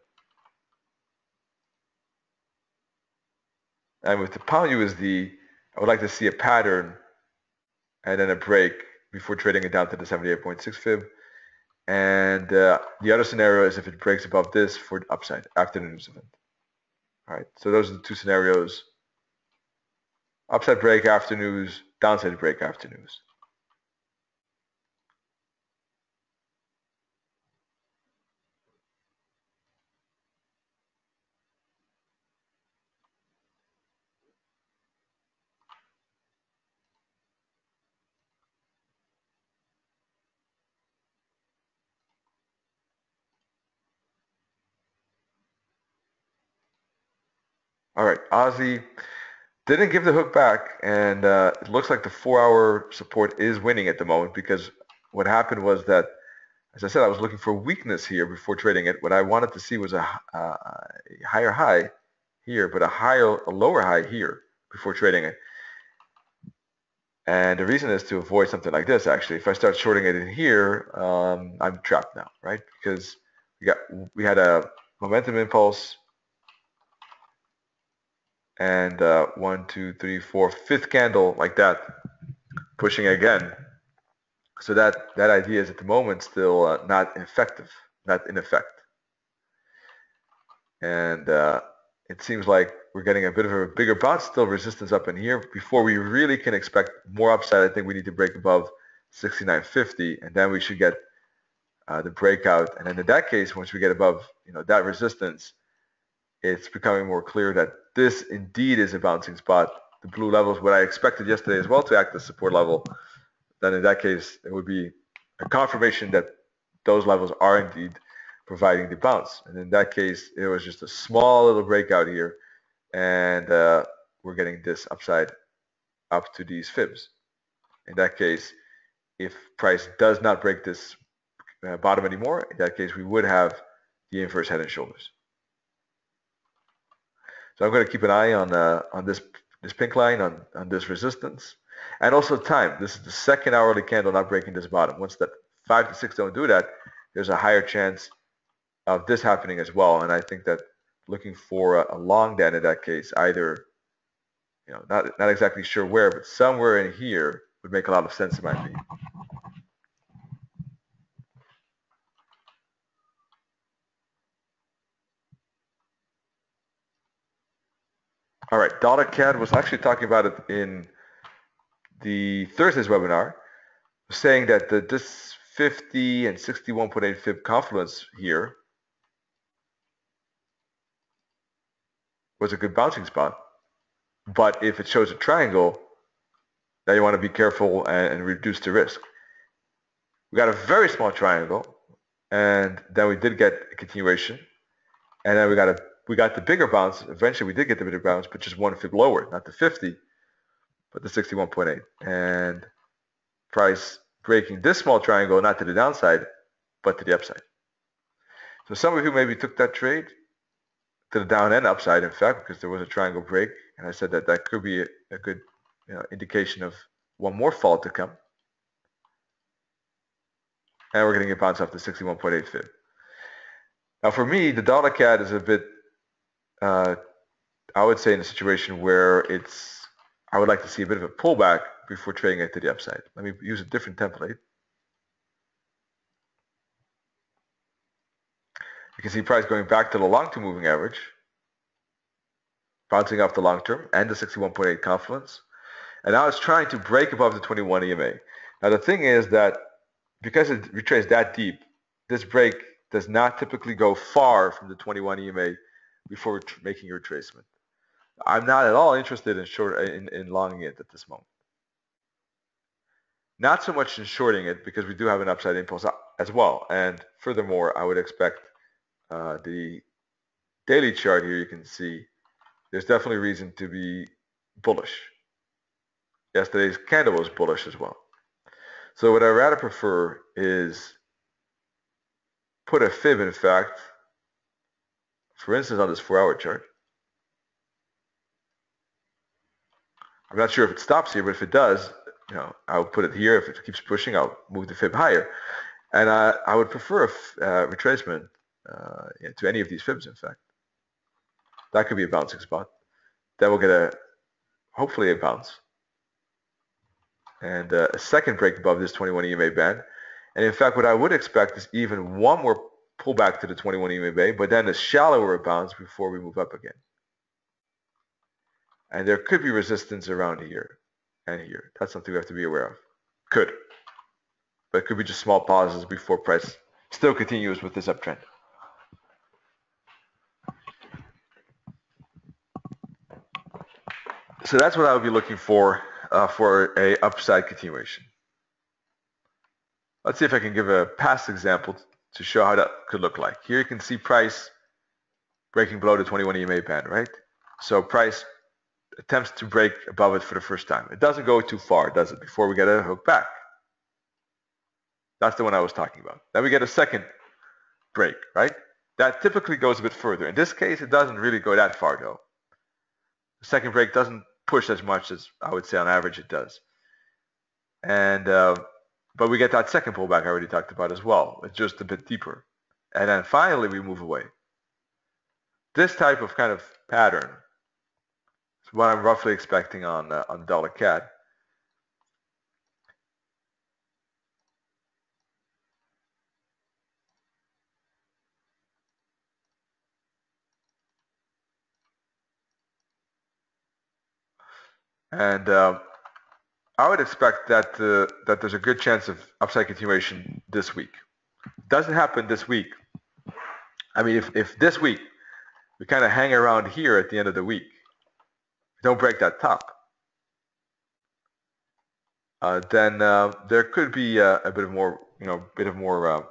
And with the pound USD, I would like to see a pattern and then a break before trading it down to the 78.6 fib. And the other scenario is if it breaks above this for the upside after the news event. All right, so those are the two scenarios. Upside break after news, downside break after news. All right, Aussie didn't give the hook back, and it looks like the 4-hour support is winning at the moment, because what happened was that, as I said, I was looking for weakness here before trading it. What I wanted to see was a higher high here, but a lower high here before trading it. And the reason is to avoid something like this, actually. If I start shorting it in here, I'm trapped now, right? Because we had a momentum impulse, and 1, 2, 3, 4, fifth candle like that, pushing again. So that idea is at the moment still not effective, not in effect. And it seems like we're getting a bit of a bigger bounce, still resistance up in here. Before we really can expect more upside, I think we need to break above 69.50, and then we should get the breakout. And then in that case, once we get above that resistance, it's becoming more clear that this indeed is a bouncing spot. The blue level is what I expected yesterday as well to act as support level. Then in that case, it would be a confirmation that those levels are indeed providing the bounce. And in that case, it was just a small little breakout here, and we're getting this upside up to these fibs. In that case, if price does not break this bottom anymore, in that case, we would have the inverse head and shoulders. So I'm going to keep an eye on this pink line, on this resistance, and also time. This is the second hourly candle not breaking this bottom. Once that 5 to 6 don't do that, there's a higher chance of this happening as well. And I think that looking for a long then in that case, either not exactly sure where, but somewhere in here would make a lot of sense in my opinion. All right, dollar CAD was actually talking about it in the Thursday's webinar, saying that this 50 and 61.8 fib confluence here was a good bouncing spot. But if it shows a triangle, then you want to be careful and reduce the risk. We got a very small triangle, and then we did get a continuation, and then we got the bigger bounce. Eventually, we did get the bigger bounce, but just one fib lower, not the 50, but the 61.8, and price breaking this small triangle, not to the downside, but to the upside. So some of you maybe took that trade to the down and upside, in fact, because there was a triangle break, and I said that could be a good indication of one more fall to come. And we're getting a bounce off the 61.8 fib. Now for me, the dollar CAD is a bit, I would say in a situation where I would like to see a bit of a pullback before trading it to the upside. Let me use a different template. You can see price going back to the long-term moving average, bouncing off the long-term and the 61.8 confluence. And now it's trying to break above the 21 EMA. Now the thing is that because it retraced that deep, this break does not typically go far from the 21 EMA before making your retracement. I'm not at all interested in longing it at this moment. Not so much in shorting it because we do have an upside impulse as well. And furthermore, I would expect the daily chart here, you can see there's definitely reason to be bullish. Yesterday's candle was bullish as well. So what I rather prefer is put a fib, in fact, for instance, on this 4-hour chart. I'm not sure if it stops here, but if it does, I'll put it here. If it keeps pushing, I'll move the fib higher. And I would prefer a retracement to any of these fibs, in fact. That could be a bouncing spot. Then we'll get hopefully a bounce. And a second break above this 21 EMA band. And in fact, what I would expect is even one more pullback to the 21 EMA, but then a shallower bounce before we move up again. And there could be resistance around here and here. That's something we have to be aware of. Could. But it could be just small pauses before price still continues with this uptrend. So that's what I would be looking for a upside continuation. Let's see if I can give a past example to show how that could look like. Here you can see price breaking below the 21 EMA band, right? So price attempts to break above it for the first time. It doesn't go too far, does it, before we get a hook back. That's the one I was talking about. Then we get a second break, right? That typically goes a bit further. In this case, it doesn't really go that far, though. The second break doesn't push as much as I would say on average it does. And but we get that second pullback I already talked about as well. It's just a bit deeper. and then finally we move away. This type of kind of pattern is what I'm roughly expecting on dollar CAD. And I would expect that that there's a good chance of upside continuation this week. Doesn't happen this week. I mean, if this week we kind of hang around here at the end of the week, don't break that top, then there could be a bit of more,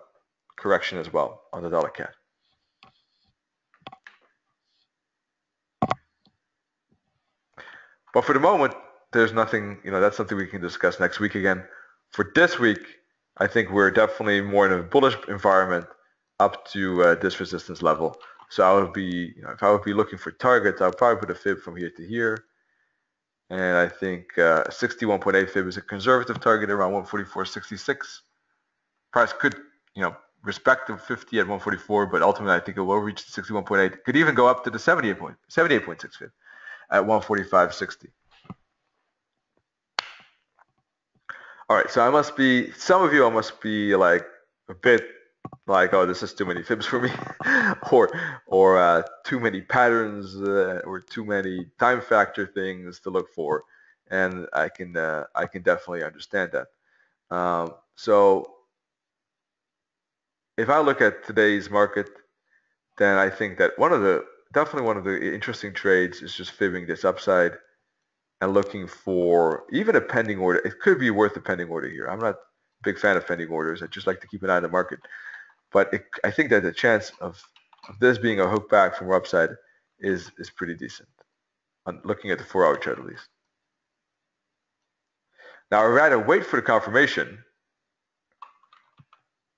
correction as well on the dollar CAD. But for the moment, there's nothing, that's something we can discuss next week again. For this week, I think we're definitely more in a bullish environment up to this resistance level. So I would be, if I would be looking for targets, I would probably put a fib from here to here. And I think 61.8 fib is a conservative target around 144.66. Price could, respect the 50 at 144, but ultimately I think it will reach 61.8. Could even go up to the 78.6 fib at 145.60. All right, so some of you, I must be like a bit like, oh, this is too many fibs for me, or too many patterns, or too many time factor things to look for, and I can definitely understand that. So if I look at today's market, then I think that definitely one of the interesting trades is just fibbing this upside and looking for even a pending order. It could be worth a pending order here. I'm not a big fan of pending orders. I just like to keep an eye on the market. But I think that the chance of this being a hook back from upside is pretty decent. I'm looking at the 4-hour chart at least. Now I'd rather wait for the confirmation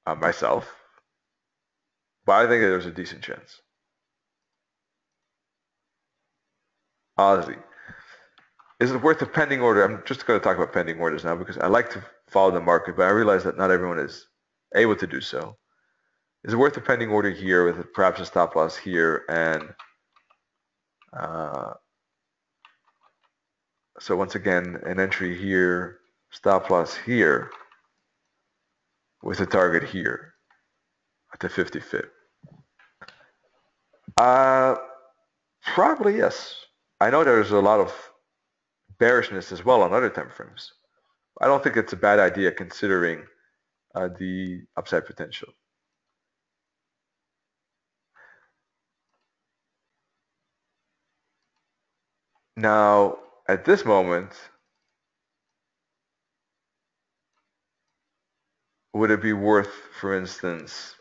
myself, but I think that there's a decent chance. Aussie. Is it worth a pending order? I'm just going to talk about pending orders now because I like to follow the market, but I realize that not everyone is able to do so. Is it worth a pending order here with perhaps a stop loss here and so once again an entry here, stop loss here with a target here at the 50 fib? Probably yes. I know there's a lot of bearishness as well on other time frames. I don't think it's a bad idea considering the upside potential. Now, at this moment, would it be worth, for instance,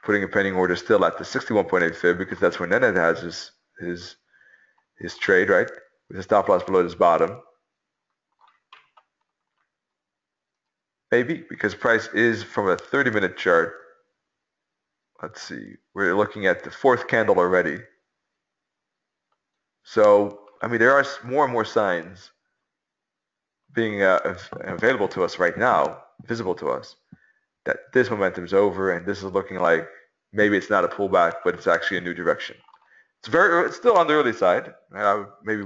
putting a pending order still at the 61.8 fib because that's where Nenad has his trade, right? With a stop loss below this bottom. Maybe, because price is from a 30-minute chart. Let's see, we're looking at the fourth candle already. So, I mean, there are more and more signs being available to us right now, visible to us, that this momentum is over and this is looking like maybe it's not a pullback, but it's actually a new direction. It's still on the early side, and I would maybe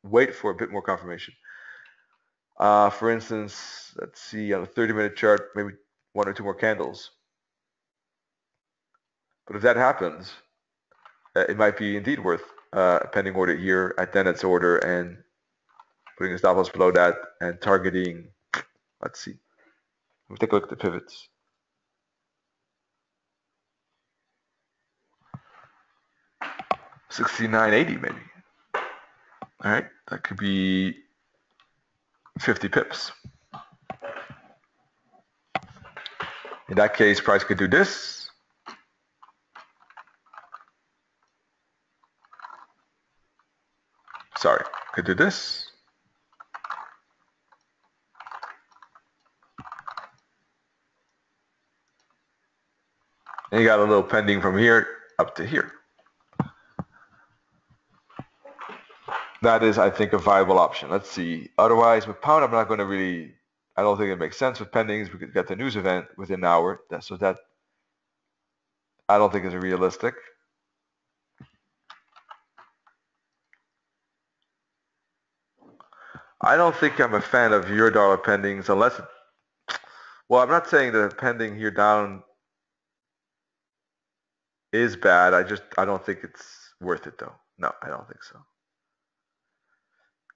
wait for a bit more confirmation. For instance, let's see on a 30-minute chart, maybe one or two more candles. But if that happens, it might be indeed worth a pending order here at Dennett's order and putting a stop loss below that and targeting. Let's see. Let me take a look at the pivots. $69.80 maybe. All right, that could be 50 pips. In that case, price could do this. Sorry, could do this. And you got a little pending from here up to here. That is, I think, a viable option. Let's see. Otherwise, with pound, I'm not going to really. I don't think it makes sense with pendings. We could get the news event within an hour. So that I don't think is realistic. I don't think I'm a fan of euro dollar pendings unless, well, I'm not saying that pending here down is bad. I don't think it's worth it though. No, I don't think so.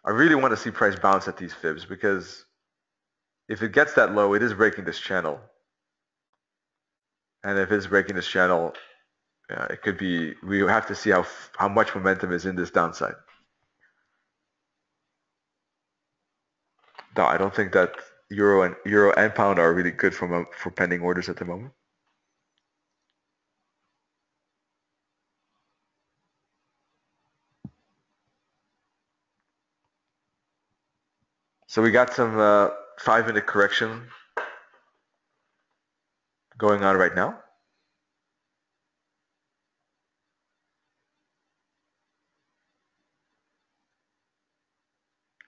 I really want to see price bounce at these fibs because if it gets that low, it is breaking this channel. And if it's breaking this channel, it could be, we have to see how much momentum is in this downside. No, I don't think that euro and pound are really good for pending orders at the moment. So we got some 5-minute correction going on right now.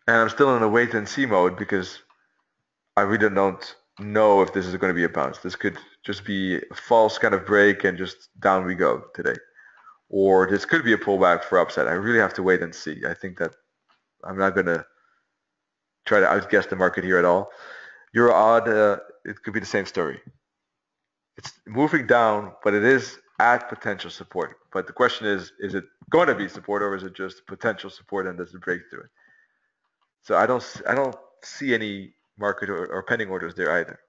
And I'm still in a wait and see mode because I really don't know if this is going to be a bounce. This could just be a false kind of break and just down we go today. Or this could be a pullback for upside. I really have to wait and see. I think that I'm not going to try to outguess the market here at all. Euro odd, it could be the same story. It's moving down, but it is at potential support. But the question is it going to be support or is it just potential support and does it break through it? So I don't see any market or pending orders there either.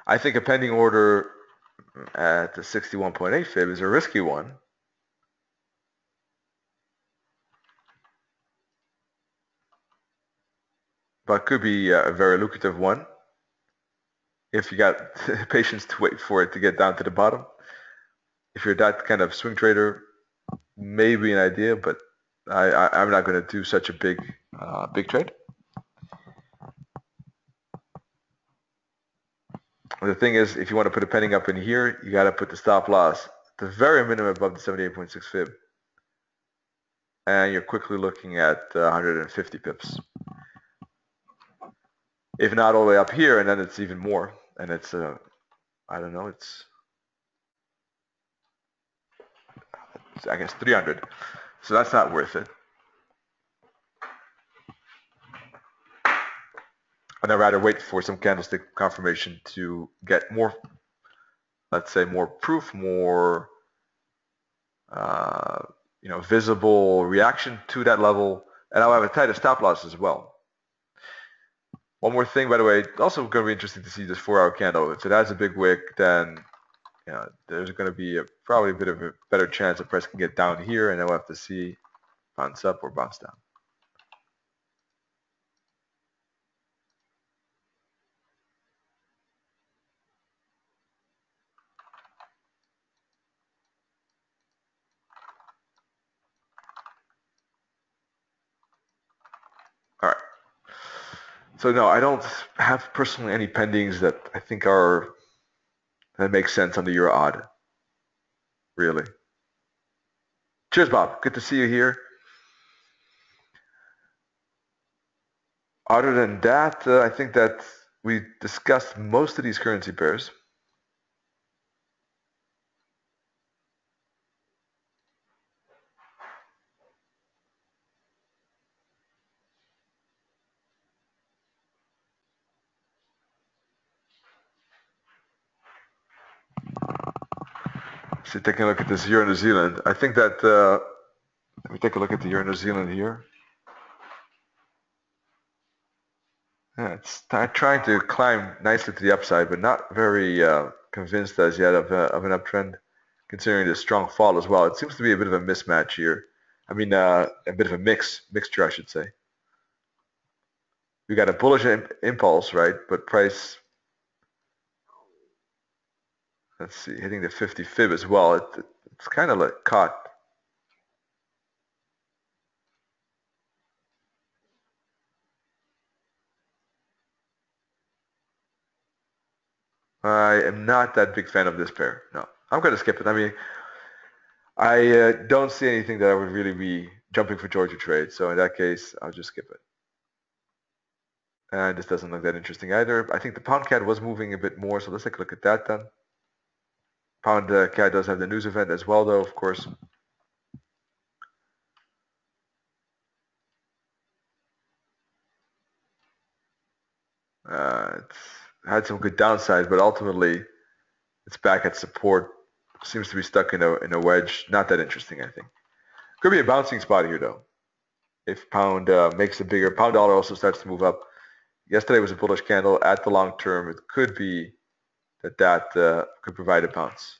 I think a pending order at the 61.8 fib is a risky one. But could be a very lucrative one if you got patience to wait for it to get down to the bottom. If you're that kind of swing trader, maybe an idea, but I'm not going to do such a big trade. The thing is, if you want to put a pending up in here, you got to put the stop loss at the very minimum above the 78.6 fib. And you're quickly looking at 150 pips. If not all the way up here, and then it's even more. And it's, I don't know, it's I guess 300. So that's not worth it. And I'd rather wait for some candlestick confirmation to get more, let's say, more proof, more visible reaction to that level, and I'll have a tighter stop loss as well. One more thing, by the way, also going to be interesting to see this 4-hour candle. If it has a big wick, then there's going to be probably a bit of a better chance the price can get down here, and then we'll have to see bounce up or bounce down. All right. So no, I don't have personally any pendings that I think that make sense on the euro odd. Really. Cheers, Bob. Good to see you here. Other than that, I think that we discussed most of these currency pairs. So taking a look at this euro New Zealand, I think that let me take a look at the euro New Zealand here. Yeah, it's trying to climb nicely to the upside, but not very convinced as yet of an uptrend, considering the strong fall as well. It seems to be a bit of a mismatch here. I mean, a bit of a mixture, I should say. We got a bullish impulse, right? But price, let's see, hitting the 50 fib as well. It's kind of like caught. I am not that big fan of this pair. No, I'm going to skip it. I mean, I don't see anything that I would really be jumping for joy to trade. So in that case, I'll just skip it. And this doesn't look that interesting either. I think the pound CAD was moving a bit more, so let's take a look at that then. Pound CAD does have the news event as well, though, of course. It's had some good downside, but ultimately it's back at support. Seems to be stuck in a wedge. Not that interesting, I think. Could be a bouncing spot here, though. If pound makes a bigger, pound dollar also starts to move up. Yesterday was a bullish candle at the long term. It could be that could provide a bounce.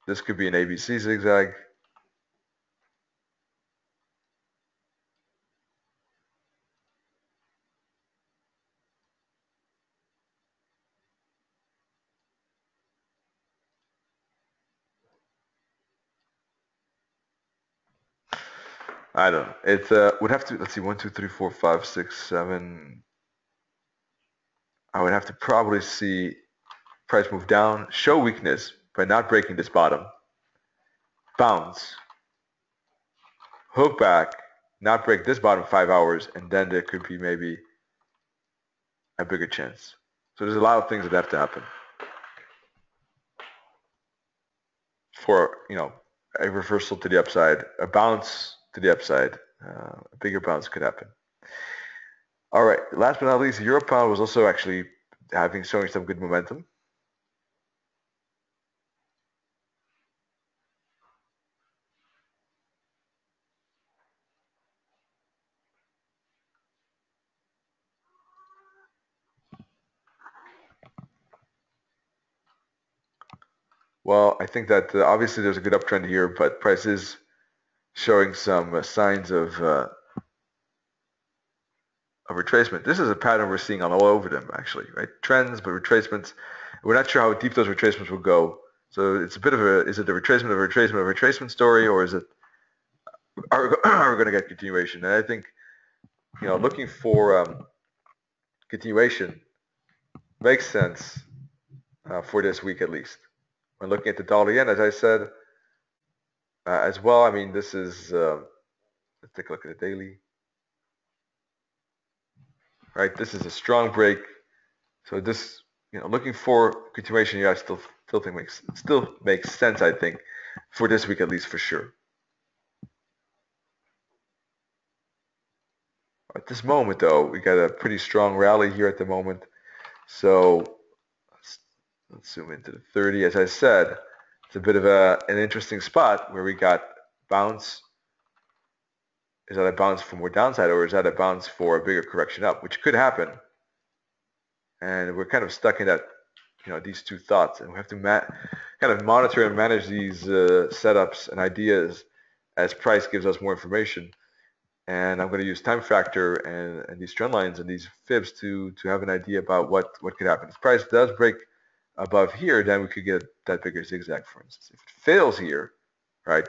This could be an ABC zigzag. I don't know. It would have to, let's see, 1, 2, 3, 4, 5, 6, 7. I would have to probably see price move down, show weakness by not breaking this bottom, bounce, hook back, not break this bottom 5 hours, and then there could be maybe a bigger chance. So there's a lot of things that have to happen for, a reversal to the upside, a bounce to the upside, a bigger bounce could happen. All right, last but not least, Euro pound was also actually showing some good momentum. Well, I think that obviously there's a good uptrend here, but price is showing some signs of retracement. This is a pattern we're seeing on all over them, actually, right? Trends, but retracements. We're not sure how deep those retracements will go. So it's a bit of is it the retracement of a retracement of a retracement story, or is it, are we going to get continuation? And I think, looking for continuation makes sense for this week at least. When looking at the dollar yen, as I said, as well, I mean, this is, let's take a look at the daily. Right, this is a strong break. So this, looking for continuation here, I still think makes sense. I think for this week at least, for sure. At this moment, though, we got a pretty strong rally here at the moment. So let's zoom into the 30. As I said, it's a bit of an interesting spot where we got bounce. Is that a bounce for more downside, or is that a bounce for a bigger correction up, which could happen? And we're kind of stuck in that, these two thoughts, and we have to kind of monitor and manage these setups and ideas as price gives us more information. And I'm going to use time factor and these trend lines and these fibs to have an idea about what could happen. If price does break above here, then we could get that bigger zigzag, for instance. If it fails here, right,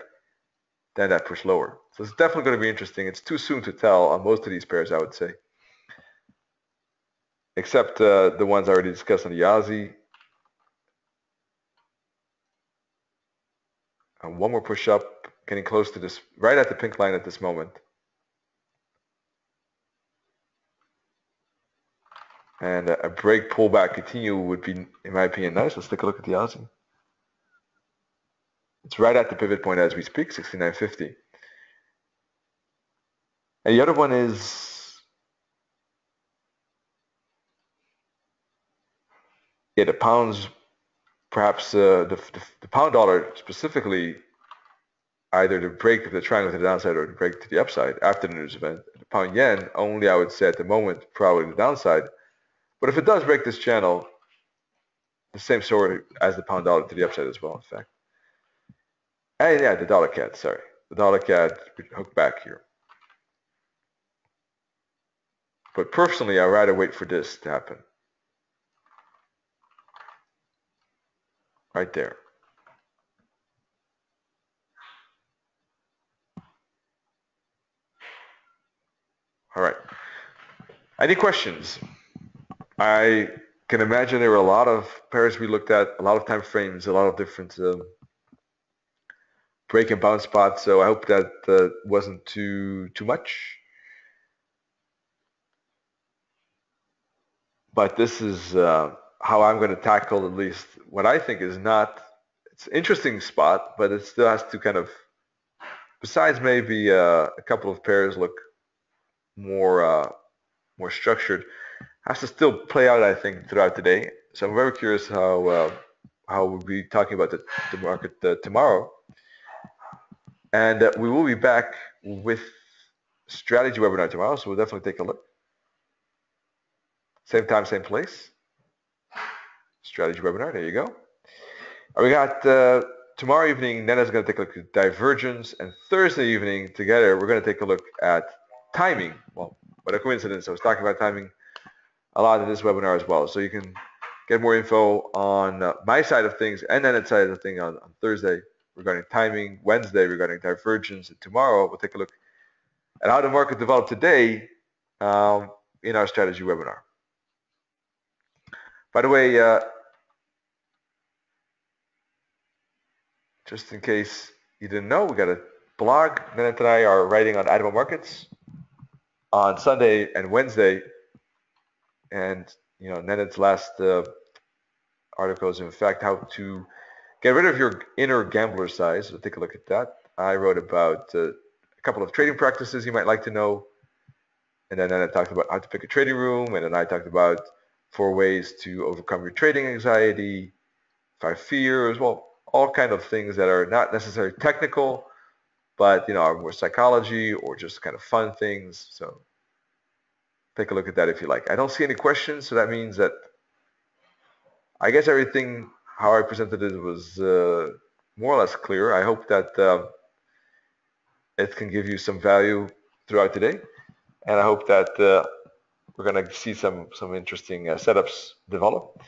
then that push lower. So it's definitely going to be interesting. It's too soon to tell on most of these pairs, I would say, except the ones I already discussed on the Aussie. One more push up, getting close to this, right at the pink line at this moment. And a break pullback continue would be, in my opinion, nice. Let's take a look at the Aussie. It's right at the pivot point as we speak, 69.50. And the other one is, yeah, the pounds, perhaps the pound dollar specifically, either to break the triangle to the downside or to break to the upside after the news event. The pound yen, only I would say at the moment, probably the downside. But if it does break this channel, the same story as the pound dollar to the upside as well, in fact. And yeah, the dollar CAD, sorry. The dollar CAD hook back here. But personally, I'd rather wait for this to happen. Right there. All right. Any questions? I can imagine there were a lot of pairs we looked at, a lot of time frames, a lot of different break and bounce spot. So I hope that wasn't too much. But this is how I'm going to tackle at least what I think is not. It's an interesting spot, but it still has to kind of, besides maybe a couple of pairs look more more structured, has to still play out, I think, throughout the day. So I'm very curious how we'll be talking about the market tomorrow, and we will be back with strategy webinar tomorrow. So we'll definitely take a look. Same time, same place. Strategy webinar. There you go. We got tomorrow evening. Nana's going to take a look at divergence, and Thursday evening together we're going to take a look at timing. Well, what a coincidence! I was talking about timing a lot in this webinar as well. So you can get more info on my side of things and Nana's side of the thing on Thursday regarding timing, Wednesday regarding divergence, and tomorrow we'll take a look at how the market developed today in our strategy webinar. By the way, just in case you didn't know, we got a blog. Nana and I are writing on animal markets on Sunday and Wednesday. And, you know, Nenet's last article is, in fact, how to get rid of your inner gambler size. So take a look at that. I wrote about a couple of trading practices you might like to know. And then Nenet talked about how to pick a trading room. And then I talked about 4 ways to overcome your trading anxiety, 5 fears, well, all kind of things that are not necessarily technical, but, you know, are more psychology or just kind of fun things. So take a look at that if you like. I don't see any questions, so that means that I guess everything how I presented it was more or less clear. I hope that it can give you some value throughout the day, and I hope that we're going to see some interesting setups develop.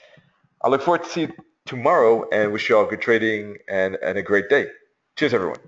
I look forward to see you tomorrow, and wish you all good trading and a great day. Cheers, everyone.